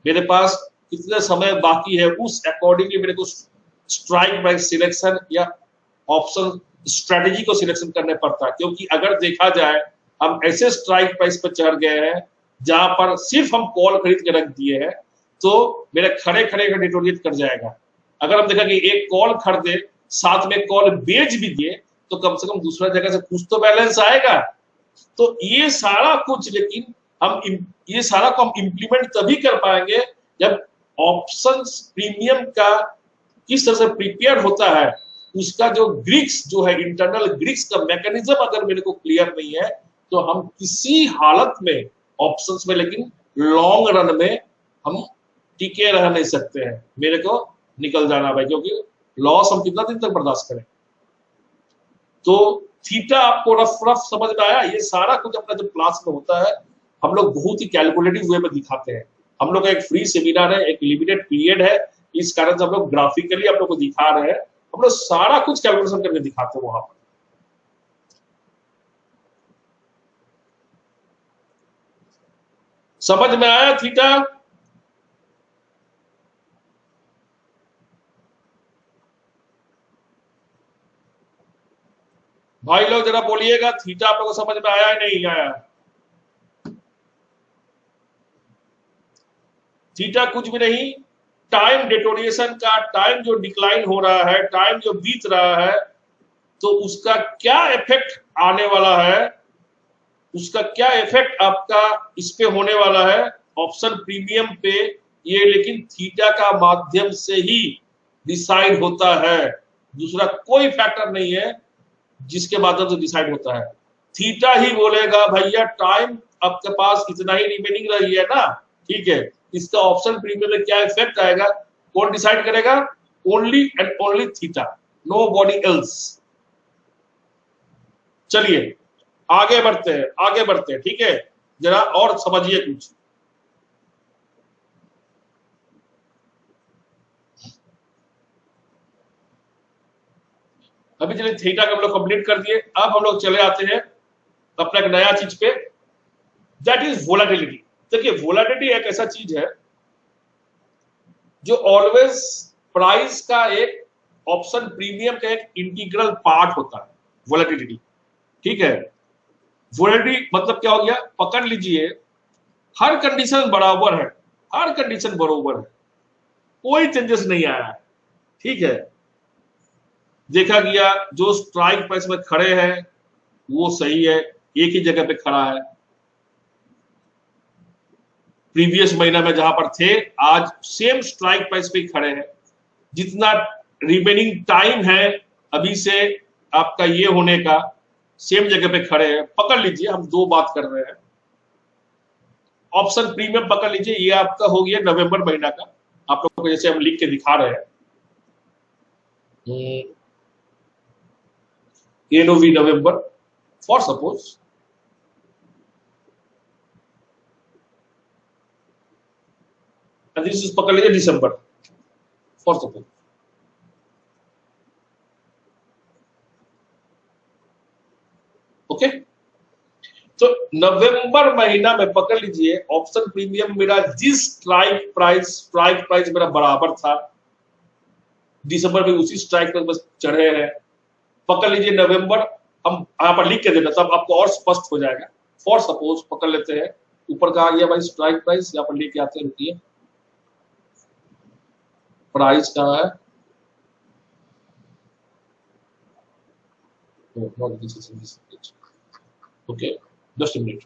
Speaker 1: मेरे पास कितना समय बाकी है, उस अकॉर्डिंगली मेरे को स्ट्राइक प्राइस सिलेक्शन या ऑप्शन स्ट्रेटेजी को सिलेक्शन करने पड़ता है। क्योंकि अगर देखा जाए हम ऐसे स्ट्राइक प्राइस पर चढ़ गए हैं जहां पर सिर्फ हम कॉल खरीद के रख दिए हैं, तो मेरे खड़े खड़े का डिटोरिएट कर जाएगा। अगर हम देखा कि एक कॉल खरीदे साथ में कॉल बेच भी दिए, तो कम से कम दूसरा जगह से कुछ तो बैलेंस आएगा। तो ये सारा कुछ लेकिन ये सारा को हम इंप्लीमेंट तभी कर पाएंगे जब ऑप्शन प्रीमियम का किस तरह से प्रिपेयर होता है, उसका जो ग्रिक्स जो है, इंटरनल ग्रिक्स का मैकेनिज्म अगर मेरे को क्लियर नहीं है, तो हम किसी हालत में ऑप्शंस में लेकिन लॉन्ग रन में हम टिके रह नहीं सकते हैं, मेरे को निकल जाना भाई, क्योंकि लॉस हम कितना दिन तक बर्दाश्त करें। तो थीटा आपको रफ रफ समझ में आया। ये सारा कुछ अपना जब क्लास में होता है हम लोग बहुत ही कैलकुलेटिव वे में दिखाते हैं। हम लोग का एक फ्री सेमिनार है, एक लिमिटेड पीरियड है, इस कारण से हम लोग ग्राफिकली आप लोग को दिखा रहे हैं, हम लोग सारा कुछ कैलकुलेशन करके दिखाते हैं वहां पर। समझ में आया थीटा? भाई लोग जरा बोलिएगा थीटा आप लोगों को समझ में आया है नहीं आया? थीटा कुछ भी नहीं, टाइम डिटोरिएशन का, टाइम जो डिक्लाइन हो रहा है, टाइम जो बीत रहा है, तो उसका क्या इफेक्ट आने वाला है, उसका क्या इफेक्ट आपका इस पे होने वाला है ऑप्शन प्रीमियम पे, ये लेकिन थीटा का माध्यम से ही डिसाइड होता है। दूसरा कोई फैक्टर नहीं है जिसके माध्यम से डिसाइड होता है। थीटा ही बोलेगा भैया टाइम आपके पास इतना ही रिमेनिंग रही है ना, ठीक है, इसका ऑप्शन प्रीमियम में क्या इफेक्ट आएगा, कौन डिसाइड करेगा? Only and only theta, nobody else. चलिए आगे बढ़ते हैं, आगे बढ़ते हैं, ठीक है, जरा और समझिए कुछ। अभी चलिए थीटा का हम लोग कंप्लीट कर दिए। अब हम लोग चले आते हैं अपना एक नया चीज पे, दैट इज वोलाटिलिटी। देखिए वोलाटिलिटी एक ऐसा चीज है जो ऑलवेज प्राइस का एक ऑप्शन प्रीमियम का एक इंटीग्रल पार्ट होता है वोलेटिलिटी, ठीक है। वोलेटिलिटी मतलब क्या हो गया, पकड़ लीजिए हर कंडीशन बराबर है, हर कंडीशन बराबर है, कोई चेंजेस नहीं आया है, ठीक है। देखा गया जो स्ट्राइक प्राइस में खड़े हैं वो सही है, एक ही जगह पे खड़ा है। प्रीवियस महीना में जहां पर थे आज सेम स्ट्राइक प्राइस पे खड़े हैं। जितना रिमेनिंग टाइम है अभी से आपका ये होने का, सेम जगह पे खड़े हैं। पकड़ लीजिए, हम दो बात कर रहे हैं। ऑप्शन प्रीमियम पकड़ लीजिए, ये आपका हो गया नवंबर महीना का, आप लोगों को जैसे हम लिख के दिखा रहे हैं। एनओवी नवंबर फॉर सपोज, दिस इज पकड़ लीजिए दिसंबर फॉर सपोज। ओके, तो नवंबर महीना में पकड़ लीजिए ऑप्शन प्रीमियम मेरा जिस स्ट्राइक प्राइस मेरा बराबर था, दिसंबर में उसी स्ट्राइक प्राइस बस चढ़े हैं। पकड़ लीजिए नवंबर, हम यहां पर लिख के देना तब आपको और स्पष्ट हो जाएगा। फॉर सपोज पकड़ लेते हैं, ऊपर कहा गया भाई स्ट्राइक प्राइस, यहां पर लेके आते हैं, रुकिए प्राइस कहाँ है, ओके जस्ट अ मिनट।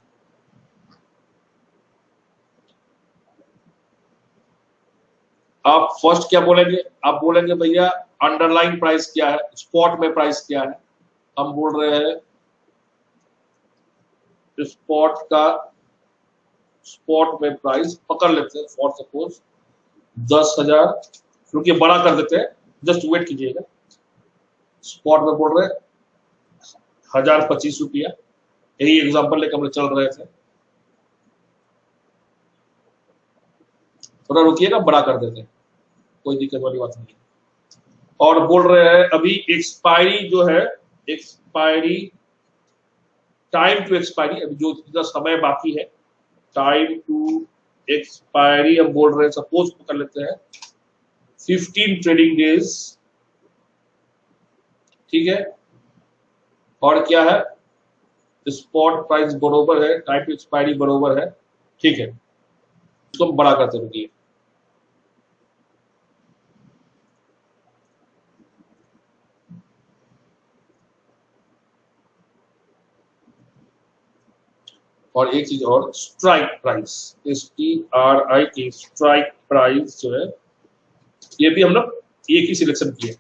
Speaker 1: आप फर्स्ट क्या बोलेंगे, आप बोलेंगे भैया अंडरलाइन प्राइस क्या है, स्पॉट में प्राइस क्या है। हम बोल रहे हैं स्पॉट का, स्पॉट में प्राइस पकड़ लेते हैं फॉर सपोज 10,000, रुकिए बड़ा कर देते हैं, जस्ट वेट कीजिएगा। स्पॉट में बोल रहे हैं 1,025 रुपया, यही एग्जांपल लेकर हम चल रहे थे। थोड़ा रुकिएगा, बड़ा कर देते हैं, कोई दिक्कत वाली बात नहीं। और बोल रहे हैं अभी एक्सपायरी जो है, एक्सपायरी टाइम टू एक्सपायरी, अभी जो जितना समय बाकी है टाइम टू एक्सपायरी, हम बोल रहे हैं सपोज पकड़ लेते हैं 15 ट्रेडिंग डेज, ठीक है। और क्या है, स्पॉट प्राइस बरोबर है, टाइम टू एक्सपायरी बरोबर है, ठीक है। इसको हम बड़ा करते रुकिए। और एक चीज और, strike price, STRIK strike price जो है, ये भी हम लोग एक ही सिलेक्शन किए।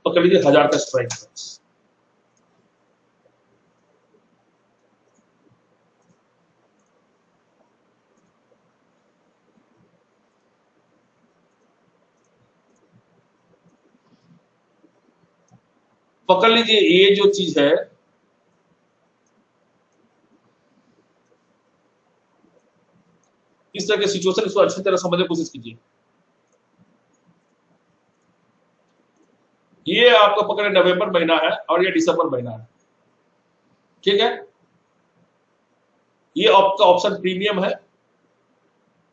Speaker 1: पकड़ लीजिए 1,000 का स्ट्राइक प्राइस। पकड़ लीजिए ये जो चीज है, इस तरह के सिचुएशन, इसको अच्छी तरह समझने की कोशिश कीजिए। ये आपका पकड़े नवंबर महीना है और ये दिसंबर महीना है, ठीक है। ये आपका ऑप्शन प्रीमियम है,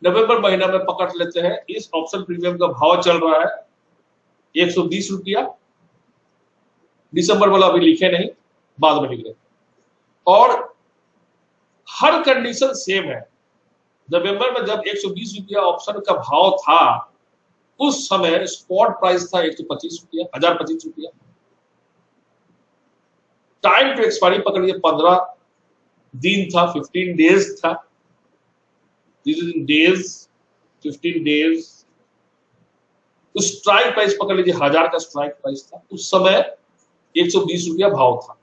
Speaker 1: नवंबर महीना में पकड़ लेते हैं। इस ऑप्शन प्रीमियम का भाव चल रहा है 120 रुपया, दिसंबर वाला अभी लिखे नहीं, बाद में लिख रहे। और हर कंडीशन सेम है। नवंबर में जब 120 रुपया ऑप्शन का भाव था, उस समय स्पॉट प्राइस था 125 रुपया, 1,025 रुपया। टाइम टू एक्सपायरी पकड़िए 15 दिन था, 15 डेज था, डेज 15 डेज। स्ट्राइक प्राइस पकड़ लीजिए 1,000 का स्ट्राइक प्राइस था, उस समय 120 रुपया भाव था।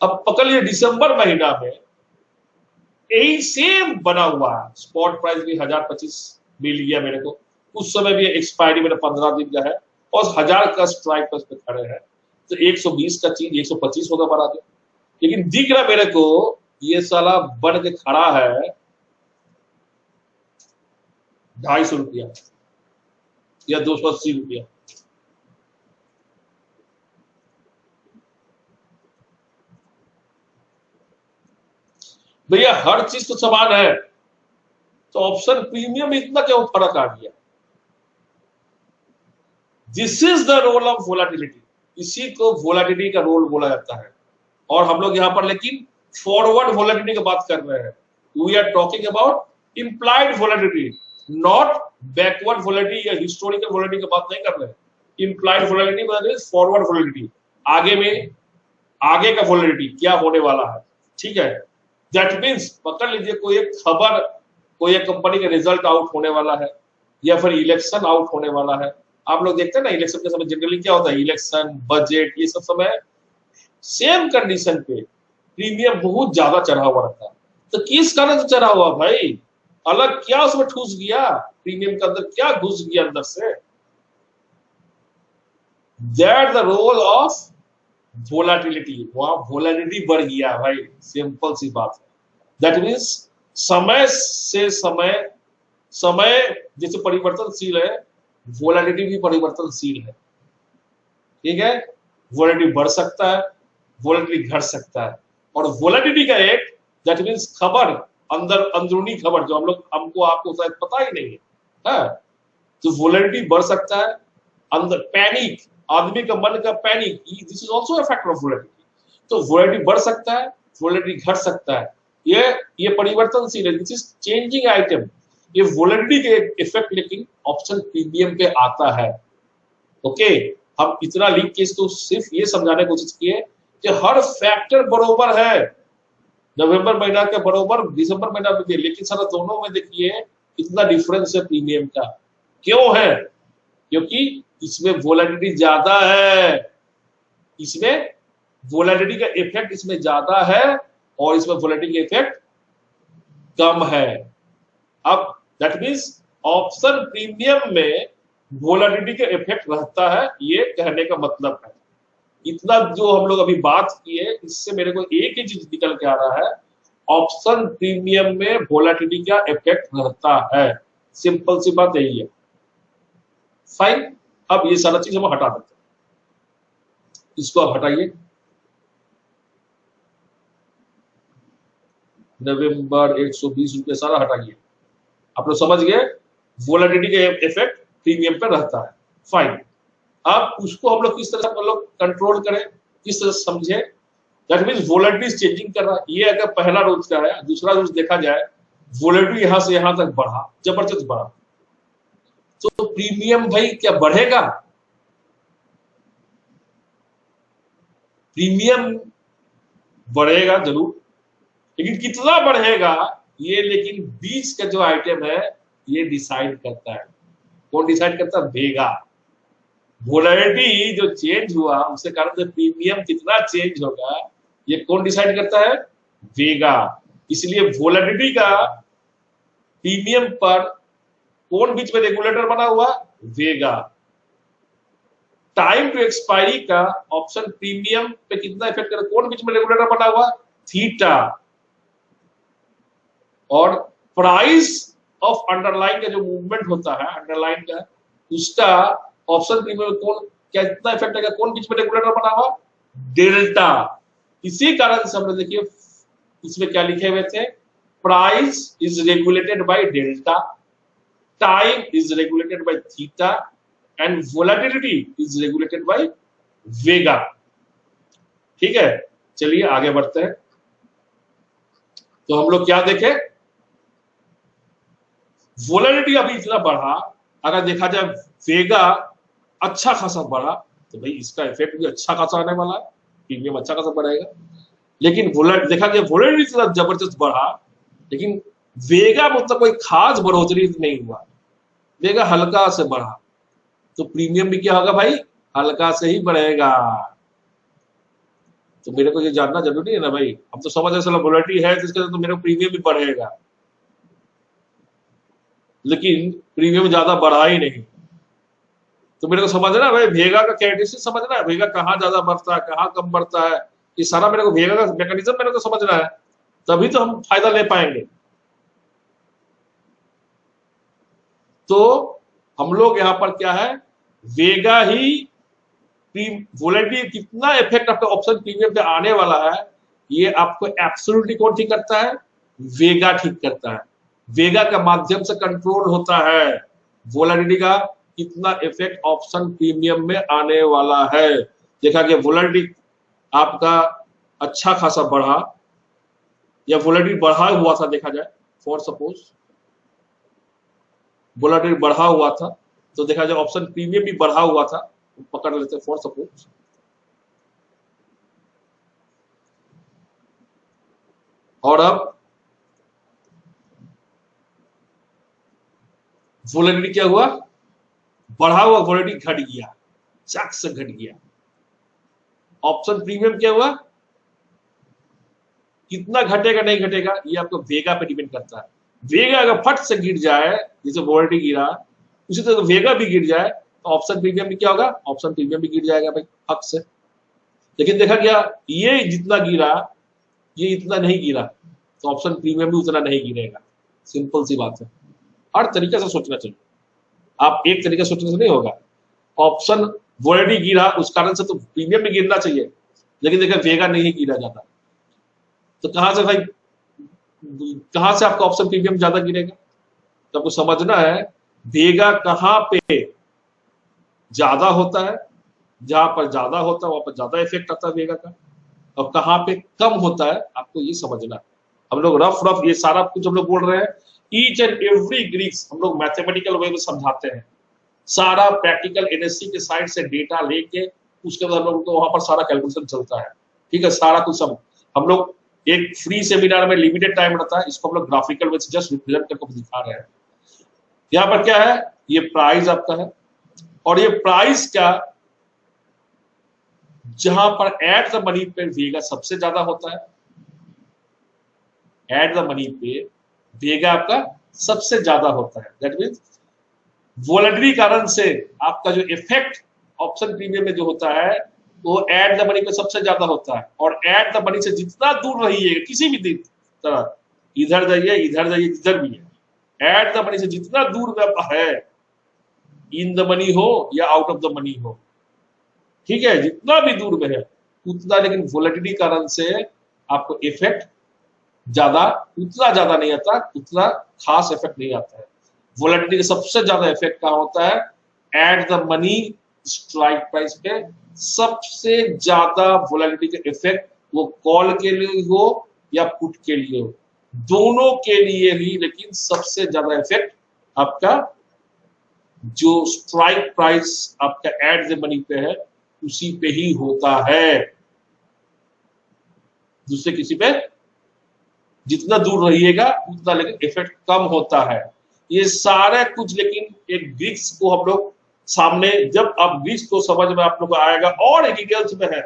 Speaker 1: अब पकड़ लीजिए दिसंबर महीना में यही सेम बना हुआ है, स्पॉट प्राइस भी 1,025 मिल गया मेरे को, उस समय भी एक्सपायरी मेरा 15 दिन का है और 1,000 का स्ट्राइक प्राइस पे खड़े हैं, तो 120 का चीज 125 होगा बना दे। लेकिन दिख रहा मेरे को ये साला बन के खड़ा है 250 रुपया या 280 रुपया। भैया हर चीज तो समान है, तो ऑप्शन प्रीमियम इतना क्यों फर्क आ गया? This is the role of volatility, इसी को वोलाटिलिटी का रोल बोला जाता है। और हम लोग यहां पर लेकिन फॉरवर्ड वोलाटिलिटी की बात कर रहे हैं, we are talking about implied volatility, not backward volatility या हिस्टोरिकल वोलाटिलिटी की बात नहीं कर रहे हैं। इंप्लाइड वोलाटिलिटी मतलब फॉरवर्ड वोलाटिलिटी, आगे में आगे का वोलाटिलिटी क्या होने वाला है, ठीक है। दैट मीन्स पकड़ लीजिए कोई एक खबर, कोई एक कंपनी का रिजल्ट आउट होने वाला है या फिर इलेक्शन आउट होने वाला है। आप लोग देखते हैं ना इलेक्शन के समय जनरली क्या होता है, इलेक्शन, बजट, ये सब समय सेम कंडीशन पे प्रीमियम बहुत ज्यादा चढ़ा हुआ रहता है। तो किस कारण से चढ़ा हुआ भाई, अलग क्या उसमें ठूस गया, प्रीमियम के अंदर क्या घुस गया अंदर से, that the role of volatility, वहां वोलाटिलिटी बढ़ गया भाई, सिंपल सी बात है। दैट मीन्स समय से समय, समय जैसे परिवर्तनशील है, वोलाटिलिटी भी परिवर्तनशील है, ठीक है। वोलाटिलिटी बढ़ सकता है, वोलाटिलिटी घट सकता है। और वोलाटिलिटी का एक दैट मीन्स खबर, अंदर अंदरूनी खबर जो हम लोग, हमको आपको शायद पता ही नहीं है, तो वोलाटिलिटी बढ़ सकता है, अंदर पैनिक, आदमी का मन का panic, this is also a factor of volatility. तो वोलाटिलिटी बढ़ सकता है, वोलाटिलिटी घट सकता है, ये परिवर्तनशील है, दिस इज चेंजिंग आइटम। ये वोलाटिलिटी के इफेक्ट लेकिन ऑप्शन प्रीमियम पे आता है। ओके, हम इतना लिख के इसको सिर्फ ये समझाने की कोशिश किए कि हर फैक्टर बरोबर है, नवंबर महीना के बरोबर दिसंबर महीना में, लेकिन सर दोनों में देखिए कितना डिफरेंस है प्रीमियम का। क्यों है? क्योंकि इसमें वोलेटिलिटी ज्यादा है, इसमें वोलेटिलिटी का इफेक्ट इसमें ज्यादा है और इसमें वोलेटिलिटी का इफेक्ट कम है। अब दैट मींस ऑप्शन प्रीमियम में वोलेटिलिटी का इफेक्ट रहता है, ये कहने का मतलब है। इतना जो हम लोग अभी बात किए, इससे मेरे को एक ही चीज निकल के आ रहा है, ऑप्शन प्रीमियम में वोलेटिलिटी का इफेक्ट रहता है, सिंपल सी बात यही है। फाइन, अब ये सारा चीज हम हटा देते हैं, इसको आप हटाइए। नवंबर 120 रुपये सारा हटाइए। आप लोग समझ गए वोलेटिलिटी का इफेक्ट प्रीमियम पे रहता है। फाइन, अब उसको हम लोग किस तरह से हम लोग कंट्रोल करें, किस तरह से समझे। दैट मींस वोलेटिलिटी चेंजिंग कर रहा है, ये अगर पहला रोज का है। दूसरा रोज देखा जाए वोलेटिलिटी यहां से यहां तक बढ़ा, जबरदस्त बढ़ा, तो प्रीमियम भाई क्या बढ़ेगा? प्रीमियम बढ़ेगा जरूर, लेकिन कितना बढ़ेगा ये, लेकिन बीच का जो आइटम है ये डिसाइड करता है। कौन डिसाइड करता है? वेगा। वोलेटिलिटी जो चेंज हुआ उसके कारण से प्रीमियम कितना चेंज होगा, ये कौन डिसाइड करता है? वेगा। इसलिए वोलेटिलिटी का प्रीमियम पर कौन बीच में रेगुलेटर बना हुआ? वेगा। टाइम टू एक्सपायरी का ऑप्शन प्रीमियम पे कितना इफेक्ट करे, कौन बीच में रेगुलेटर बना हुआ? थीटा। और प्राइस ऑफ अंडरलाइन का जो मूवमेंट होता है अंडरलाइन का, उसका ऑप्शन प्रीमियम कौन, क्या कितना इफेक्ट है, कौन बीच में रेगुलेटर बना हुआ? डेल्टा। इसी कारण से हमने देखिए इसमें क्या लिखे हुए थे, price is regulated by delta, time is regulated by theta and volatility is regulated by vega. ठीक है, चलिए आगे बढ़ते हैं। तो हम लोग क्या देखें, वोलेटिलिटी अभी इतना बढ़ा, अगर देखा जाए वेगा अच्छा खासा बढ़ा, तो भाई इसका इफेक्ट भी अच्छा खासा आने वाला है, प्रीमियम अच्छा खासा बढ़ेगा। लेकिन देखा गया वोलेटिलिटी इतना जबरदस्त बढ़ा, लेकिन वेगा मतलब कोई खास बढ़ोतरी नहीं हुआ, वेगा हल्का से बढ़ा, तो प्रीमियम भी क्या होगा भाई? हल्का से ही बढ़ेगा। तो मेरे को ये जानना जरूरी है ना भाई, हम तो समझ रहे वोलेटिलिटी है जिसके तो मेरे को प्रीमियम भी बढ़ेगा, लेकिन प्रीमियम ज्यादा बढ़ा ही नहीं। तो मेरे को समझना भाई वेगा का कैरेक्टरिस्टिक समझना है, वेगा कहाँ ज्यादा बढ़ता है कहाँ कम बढ़ता है, ये सारा मेरे को वेगा का मैकेनिज्म मेरे को समझना है, तभी तो हम फायदा ले पाएंगे। तो हम लोग यहाँ पर क्या है, वेगा ही वोलेटिलिटी कितना इफेक्ट आपका ऑप्शन प्रीमियम पे आने वाला है, ये आपको एब्सोल्युटली कौन ठीक करता है? वेगा ठीक करता है। वेगा का माध्यम से कंट्रोल होता है वोलेटिलिटी का कितना इफेक्ट ऑप्शन प्रीमियम में आने वाला है। देखा कि वोलेटिलिटी आपका अच्छा खासा बढ़ा या वोलेटिलिटी बढ़ा हुआ था, देखा जाए फॉर सपोज वोलेटिलिटी बढ़ा हुआ था तो देखा जाए ऑप्शन प्रीमियम भी बढ़ा हुआ था, पकड़ लेते फॉर सपोज। और अब वोलेटिलिटी क्या हुआ, बढ़ा हुआ वोलेटिलिटी घट गया, चक से घट गया। ऑप्शन प्रीमियम क्या हुआ, कितना घटेगा नहीं घटेगा ये आपको वेगा पे डिपेंड करता है। वेगा अगर फट से गिर जाए, जैसे वोलेटिलिटी गिरा, उसी तरह वेगा भी गिर जाए तो ऑप्शन प्रीमियम भी क्या होगा, ऑप्शन प्रीमियम भी गिर जाएगा भाई हक से। लेकिन देखा गया ये जितना गिरा ये इतना नहीं गिरा तो ऑप्शन प्रीमियम भी उतना नहीं गिरेगा। सिंपल सी बात है, हर तरीके से सोचना चाहिए, आप एक तरीके से सोचने से नहीं होगा। ऑप्शन वोलेटिलिटी गिरा उस कारण से तो प्रीमियम भी गिरना चाहिए, लेकिन देखा वेगा नहीं गिरा जाता, तो कहां से भाई, कहां से आपका ऑप्शन प्रीमियम ज्यादा गिरेगा। तो आपको समझना है वेगा कहां पे ज्यादा होता है, जहां पर ज्यादा होता है वहां पर ज्यादा इफेक्ट आता है वेगा का, और कहां पे कम होता है आपको ये समझना है। हम लोग रफ ये सारा कुछ हम लोग बोल रहे हैं, ईच एंड एवरी ग्रीक्स हम लोग मैथमेटिकल वे में समझाते हैं, सारा प्रैक्टिकल एनएससी के साइड से डेटा लेके उसके बाद हम लोग को वहां पर सारा कैलकुलेशन चलता है। ठीक है, सारा कुछ सब हम लोग एक फ्री सेमिनार में लिमिटेड टाइम रहता है, इसको हम लोग ग्राफिकल वे से जस्ट रिप्रेजेंट करके दिखा रहे हैं। यहाँ पर क्या है, ये प्राइस आपका है, और ये प्राइस का जहां पर एट द मनी पे वेगा सबसे ज्यादा होता है, एट द मनी पे वेगा आपका सबसे ज्यादा होता है। दैट मीन्स वोलेटिलिटी कारण से आपका जो इफेक्ट ऑप्शन प्रीमियम में जो होता है वो एट द मनी पे सबसे ज्यादा होता है, और एट द मनी से जितना दूर रहिएगा किसी भी तरह, इधर जाइए इधर जाइए जिधर भी है, एट द मनी से जितना दूर में है, इन द मनी हो या आउट ऑफ द मनी हो, ठीक है, जितना भी दूर में है उतना, लेकिन वोलेटिलिटी कारण से आपको इफेक्ट ज्यादा, उतना ज्यादा नहीं आता, उतना खास इफेक्ट नहीं आता है। वोलेटिलिटी का सबसे ज्यादा इफेक्ट कहां होता है, eight the money strike price पे सबसे ज्यादा वोलेटिलिटी का इफेक्ट वो कॉल के लिए हो या पुट के लिए हो, दोनों के लिए ही, लेकिन सबसे ज्यादा इफेक्ट आपका जो स्ट्राइक प्राइस आपका एट द मनी पे है उसी पे ही होता है, दूसरे किसी पे जितना दूर रहिएगा उतना लेकिन इफेक्ट कम होता है। ये सारे कुछ, लेकिन एक ग्रीक्स को हम लोग सामने, जब आप ग्रीक्स को समझ में आप लोग आएगा और डिटेल्स में है,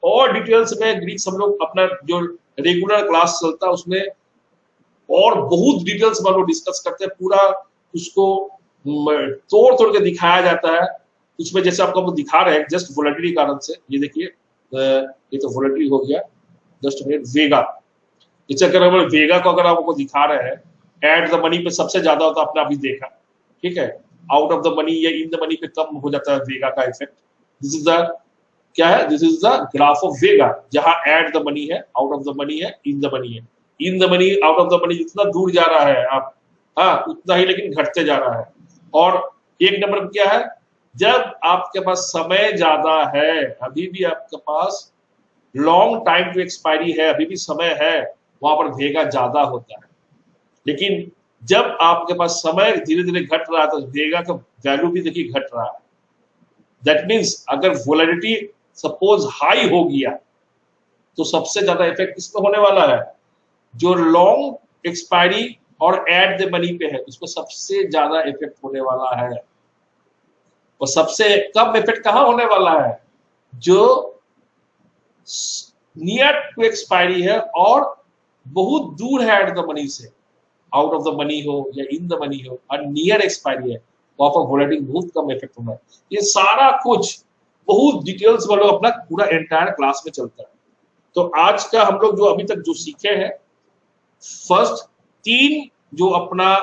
Speaker 1: और डिटेल्स में ग्रीक्स हम लोग अपना जो रेगुलर क्लास चलता है उसमें और बहुत डिटेल्स में हम लोग डिस्कस करते हैं, पूरा उसको तोड़ तोड़ के दिखाया जाता है। उसमें जैसे आपको हम दिखा रहे हैं जस्ट वोलेटिलिटी कारण से, ये देखिए ये तो वोलेटिलिटी हो गया, जस्ट मिनट वेगा, इसे अगर हम वेगा को अगर आपको दिखा रहे हैं एट द मनी पे सबसे ज्यादा होता है, आपने अभी देखा, ठीक है, आउट ऑफ द मनी या इन द मनी पे कम हो जाता है वेगा का इफेक्ट। दिस इज द क्या है, this is the graph of vega, जहां एट द मनी है, आउट ऑफ द मनी है, इन द मनी है। In the money out of the money जितना दूर जा रहा है आप, हाँ, उतना ही लेकिन घटते जा रहा है। और एक नंबर पे क्या है, जब आपके पास समय ज्यादा है, अभी भी आपके पास लॉन्ग टाइम टू एक्सपायरी है, अभी भी समय है, वहां पर वेगा ज्यादा होता है। लेकिन जब आपके पास समय धीरे धीरे घट रहा है तो वेगा का वैल्यू भी देखिए घट रहा है। दैट मीन्स अगर वोलेटिलिटी सपोज हाई हो गया तो सबसे ज्यादा इफेक्ट किसमें होने वाला है, जो लॉन्ग एक्सपायरी और एट द मनी पे है उसको सबसे ज्यादा इफेक्ट होने वाला है। और सबसे कम इफेक्ट कहां होने वाला है, जो नियर टू एक्सपायरी है और बहुत दूर है एट द मनी से, आउट ऑफ द मनी हो या इन द मनी हो, और नियर एक्सपायरी है, वहां पर वोलेटिलिटी बहुत कम इफेक्ट होना है। ये सारा कुछ बहुत डिटेल्स वालों अपना पूरा एंटायर क्लास में चलता है। तो आज का हम लोग जो अभी तक जो सीखे हैं, फर्स्ट तीन जो अपना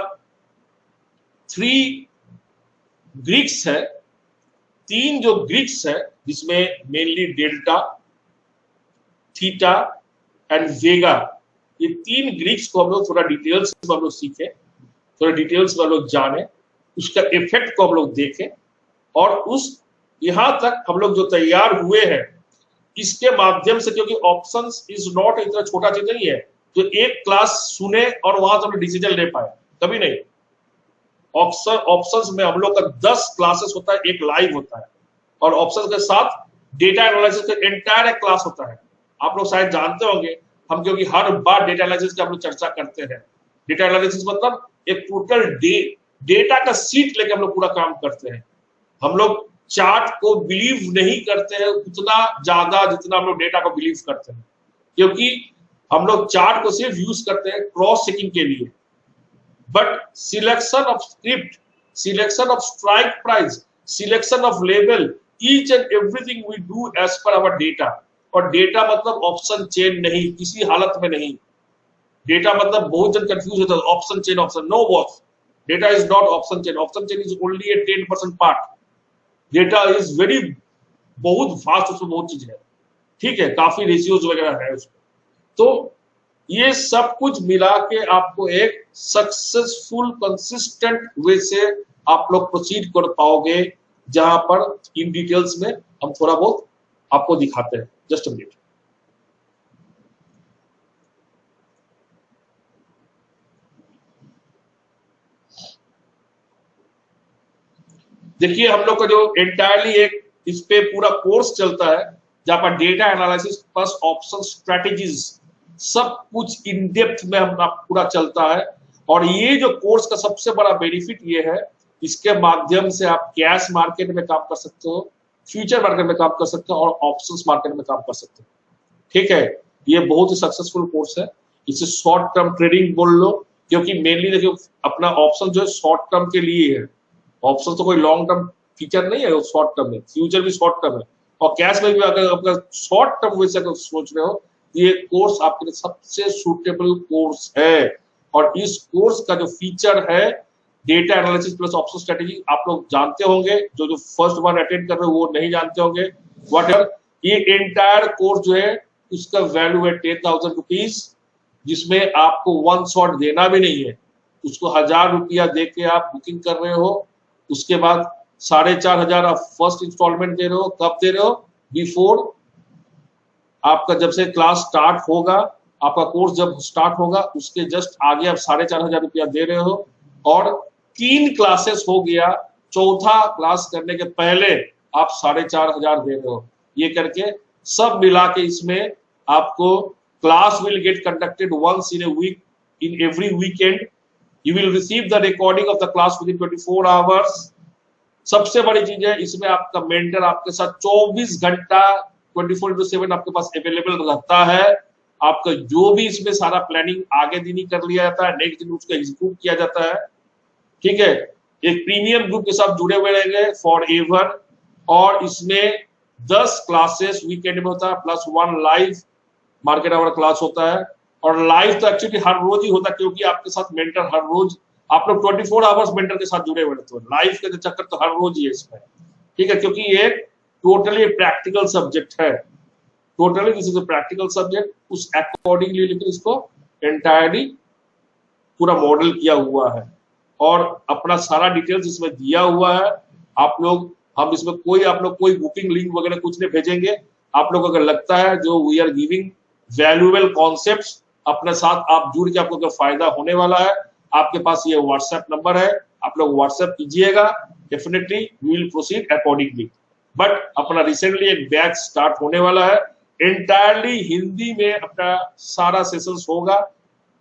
Speaker 1: 3 ग्रीक्स है, 3 जो ग्रीक्स है जिसमें मेनली डेल्टा, थीटा एंड वेगा, ये 3 ग्रीक्स को हम लोग थोड़ा डिटेल्स में हम लोग सीखे, थोड़ा डिटेल्स में हम लोग जाने, उसका इफेक्ट को हम लोग देखें, और उस यहां तक हम लोग जो तैयार हुए हैं इसके माध्यम से, क्योंकि ऑप्शंस इज नॉट इतना छोटा चीज नहीं है जो एक क्लास सुने और वहां से हम डिसीजन ले पाए, कभी नहीं। ऑप्शंस में हम लोग का 10 क्लासेस होता है, एक लाइव होता है, और ऑप्शंस के साथ डेटा एनालिसिस का एंटायर एक क्लास होता है। आप लोग शायद जानते होंगे, हम क्योंकि हर बार डेटा एनालिसिस की हम लोग चर्चा करते हैं। डेटा एनालिसिस मतलब एक टोटल डेटा का सीट लेके हम लोग पूरा काम करते हैं। हम लोग चार्ट को बिलीव नहीं करते हैं उतना ज्यादा जितना हम लोग डेटा को बिलीव करते हैं, क्योंकि हम लोग चार्ट को सिर्फ यूज करते हैं क्रॉस चेकिंग के लिए। But selection of script, selection of strike price, selection of level, each and everything we do as per our data. और डेटा मतलब ऑप्शन चेन नहीं, किसी हालत में नहीं। डेटा मतलब बहुत जन कंफ्यूज होता है, option chain, option, no boss, data is not option chain. Option chain is only a 10% part. Data is very, बहुत फास्ट, उसमें बहुत चीज है, ठीक है, काफी रेशियोज वगैरह है उसमें। तो ये सब कुछ मिला के आपको एक सक्सेसफुल कंसिस्टेंट वे से आप लोग प्रोसीड कर पाओगे, जहां पर इन डिटेल्स में हम थोड़ा बहुत आपको दिखाते हैं। Just a minute. देखिए हम लोग का जो एंटायरली एक इस पे पूरा कोर्स चलता है, जहां पर data analysis plus option strategies सब कुछ इन डेप्थ में हम पूरा चलता है। और ये जो कोर्स का सबसे बड़ा बेनिफिट ये है, इसके माध्यम से आप कैश मार्केट में काम कर सकते हो, फ्यूचर मार्केट में काम कर सकते हो, और ऑप्शंस मार्केट में काम कर सकते हो, ठीक है। ये बहुत ही सक्सेसफुल कोर्स है। इसे शॉर्ट टर्म ट्रेडिंग बोल लो, क्योंकि मेनली देखिए अपना ऑप्शन जो है शॉर्ट टर्म के लिए है। ऑप्शन तो कोई लॉन्ग टर्म फीचर नहीं है, शॉर्ट टर्म है, फ्यूचर भी शॉर्ट टर्म है। और कैश में भी अगर आपका शॉर्ट टर्म वैसे अगर सोच रहे हो, ये कोर्स आपके लिए सबसे सुटेबल कोर्स है। और इस कोर्स का जो फीचर है data analysis plus option strategy, आप लोग जानते होंगे, जो फर्स्ट बार अटेंड कर रहे हो वो नहीं जानते होंगे। वट एवर, ये एंटायर कोर्स जो है उसका वैल्यू है 10,000 रुपीज, जिसमें आपको वन शॉट देना भी नहीं है। उसको 1,000 रुपया दे के आप बुकिंग कर रहे हो, उसके बाद 4,500 आप फर्स्ट इंस्टॉलमेंट दे रहे हो। कब दे रहे हो? बिफोर आपका जब से क्लास स्टार्ट होगा, आपका कोर्स जब स्टार्ट होगा उसके जस्ट आगे आप 4,500 रुपया दे रहे हो। और 3 क्लासेस हो गया, चौथा क्लास करने के पहले आप 4,500 दे रहे हो। ये करके सब मिला के इसमें आपको class will get conducted once in a week, in every weekend. You will receive the recording of the class within 24 hours. सबसे बड़ी चीज है इसमें आपका मेंटर आपके साथ 24 घंटा 24/7 आपके पास अवेलेबल रहता है। आपका जो भी इसमें सारा प्लानिंग आगे दिन ही कर लिया जाता है, नेक्स्ट दिन उसको एग्जीक्यूट किया जाता है, ठीक है। एक प्रीमियम ग्रुप के साथ जुड़े हुए रहेंगे फॉर एवर। और इसमें 10 क्लासेस वीकेंड में होता है, plus 1 live market hour class होता है। और लाइव तो एक्चुअली हर रोज ही होता है, क्योंकि आपके साथ मेंटर हर रोज, आप लोग 24 आवर्स मेंटर के साथ जुड़े हुए रहते हो। लाइव का चक्कर तो हर रोज ही है इसमें, ठीक है, क्योंकि ये टोटली प्रैक्टिकल सब्जेक्ट है। Totally this is a practical subject, उस अकॉर्डिंगली लेकिन इसको एंटायरली पूरा मॉडल किया हुआ है और अपना सारा डिटेल्स इसमें दिया हुआ है। आप लोग, हम इसमें कोई आप लोग कोई बुकिंग लिंक वगैरह कुछ नहीं भेजेंगे। आप लोग अगर लगता है जो we are giving valuable concepts अपने साथ आप जुड़ के आपको अगर फायदा होने वाला है, आपके पास ये व्हाट्सएप नंबर है, आप लोग व्हाट्सएप कीजिएगा, definitely we will proceed accordingly. But अपना रिसेंटली एक बैच स्टार्ट होने वाला है, एंटायरली हिंदी में अपना सारा सेशंस होगा।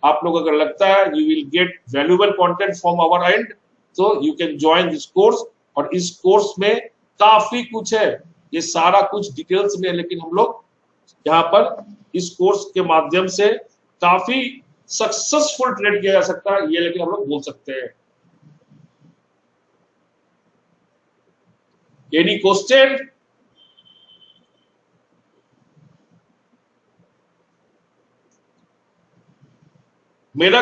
Speaker 1: आप लोग अगर लगता है you will get valuable content from our end, तो you can join this course. और इस कोर्स में काफी कुछ है, ये सारा कुछ डिटेल्स में, लेकिन हम लोग यहाँ पर इस कोर्स के माध्यम से काफी सक्सेसफुल ट्रेड किया जा सकता है, ये लेकिन हम लोग बोल सकते हैं। Any question? मेरा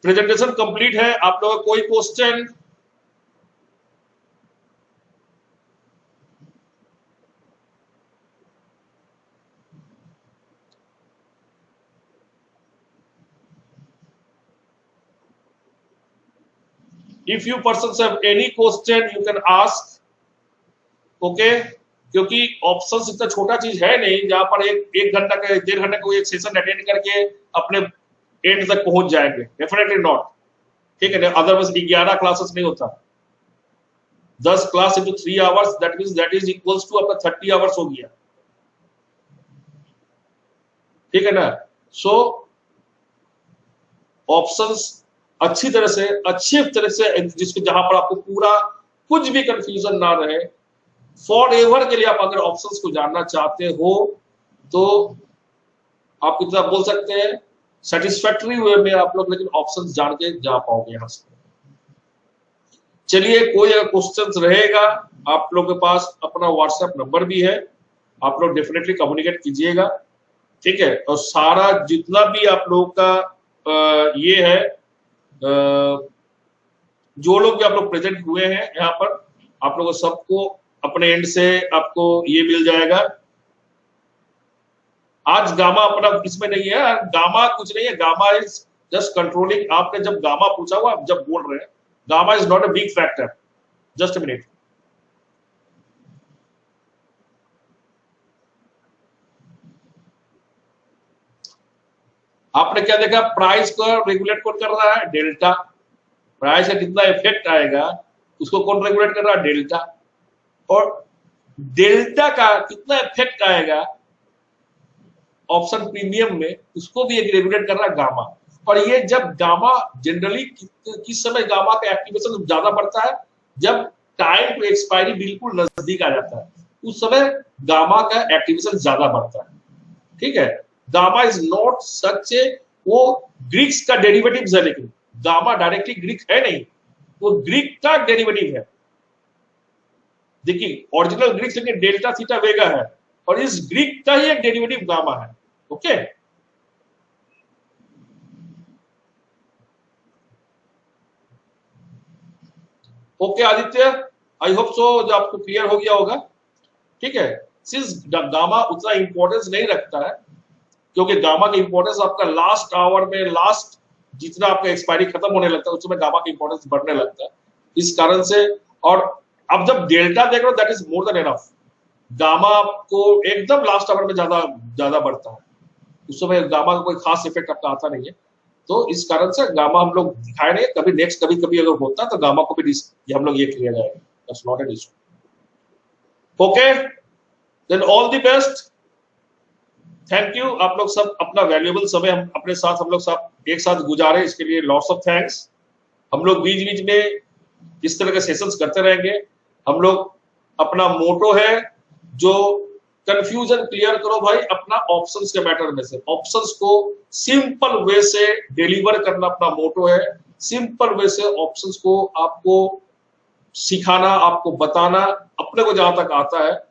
Speaker 1: प्रेजेंटेशन कंप्लीट है, आप लोगों का कोई question? If you persons have any question, you can ask. Okay, क्योंकि ऑप्शंस इतना छोटा चीज है नहीं जहां पर एक घंटा का 1.5 घंटा का एक सेशन अटेंड करके अपने एंड तक पहुंच जाएंगे, डेफिनेटली नॉट। ठीक है, अदरवाइज 11 क्लासेस नहीं होता। 10 class into 3 hours, that means that is equals to आपका 30 आवर्स हो गया। ठीक है ना। सो ऑप्शंस अच्छी तरह से जिसके जहां पर आपको पूरा कुछ भी कंफ्यूजन ना रहे, फॉर एवर के लिए आप अगर ऑप्शंस को जानना चाहते हो तो आप कितना बोल सकते हैं सेटिस्फैक्टरी वे में आप लोग लेकिन ऑप्शंस जान के जा पाओगे यहां से। चलिए, कोई अगर क्वेश्चंस रहेगा, आप लोग के पास अपना व्हाट्सएप नंबर भी है, आप लोग डेफिनेटली कम्युनिकेट कीजिएगा। ठीक है, और सारा जितना भी आप लोगों का ये है, जो लोग भी आप लोग प्रेजेंट हुए हैं यहाँ पर, आप लोगों सबको अपने एंड से आपको ये मिल जाएगा। आज गामा अपना इसमें नहीं है, गामा कुछ नहीं है, गामा इज जस्ट कंट्रोलिंग। आपने जब गामा पूछा हुआ, आप जब बोल रहे हैं gamma is not a big factor. Just a minute, आपने क्या देखा, प्राइस को रेगुलेट कौन कर रहा है, डेल्टा। प्राइस का कितना इफेक्ट आएगा उसको कौन रेगुलेट कर रहा है, डेल्टा। और डेल्टा का कितना इफेक्ट आएगा ऑप्शन प्रीमियम में, उसको भी एक रेगुलेट कर रहा है गामा। और ये जब गामा जनरली किस समय गामा का एक्टिवेशन ज्यादा बढ़ता है, जब टाइम टू एक्सपायरी बिल्कुल नजदीक आ जाता है, उस समय गामा का एक्टिवेशन ज्यादा बढ़ता है। ठीक है, गामा इज नॉट सच ए, वो ग्रीक्स का डेरिवेटिव है, लेकिन गामा डायरेक्टली ग्रीक है नहीं, वो ग्रीक का डेरिवेटिव है। देखिए, ओरिजिनल ग्रीक लेकिन डेल्टा थीटा वेगा है, और इस ग्रीक का ही एक डेरिवेटिव गामा है। Okay, okay Aditya, I hope so जो आपको क्लियर हो गया होगा। ठीक है, सिंस गामा उतना इंपॉर्टेंस नहीं रखता है, क्योंकि गामा का इंपॉर्टेंस आपका लास्ट आवर में, लास्ट जितना आपका एक्सपायरी खत्म होने लगता है उस समय गामा का इंपॉर्टेंस बढ़ने लगता है, इस कारण से। और अब जब डेल्टा देख रहे हो, that is more than enough. Gamma आपको एकदम लास्ट आवर में ज्यादा ज्यादा बढ़ता है, उस समय गामा का कोई खास इफेक्ट आपका आता नहीं है। तो इस कारण से गामा हम लोग दिखाए नहीं, कभी नेक्स्ट कभी कभी अगर होता है तो गामा को भी हम लोग ये किया जाएगा, that's not an issue. Okay, then all the best, thank you. आप लोग सब अपना वैल्यूएबल समय हम अपने साथ हम लोग सब एक साथ गुजारे, इसके लिए लॉट्स ऑफ थैंक्स। हम लोग बीच बीच में इस तरह के सेशंस करते रहेंगे। हम लोग अपना मोटो है जो कंफ्यूजन क्लियर करो भाई अपना ऑप्शंस के मैटर में से, ऑप्शंस को सिंपल वे से डिलीवर करना अपना मोटो है। सिंपल वे से ऑप्शंस को आपको सिखाना, आपको बताना, अपने को जहां तक आता है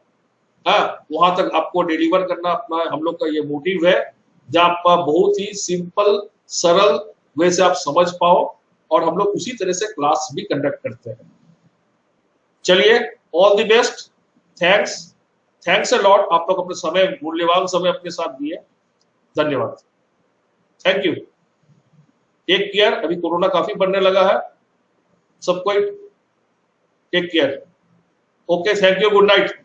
Speaker 1: वहां तक आपको डिलीवर करना अपना हम लोग का ये मोटिव है, जहां आप बहुत ही सिंपल सरल वे से आप समझ पाओ, और हम लोग उसी तरह से क्लास भी कंडक्ट करते हैं। चलिए, all the best, thanks, thanks a lot. आप लोग अपने समय, मूल्यवान समय अपने साथ दिए, धन्यवाद, थैंक यू। टेक केयर, अभी कोरोना काफी बढ़ने लगा है, सबको take care. Okay, thank you, good night.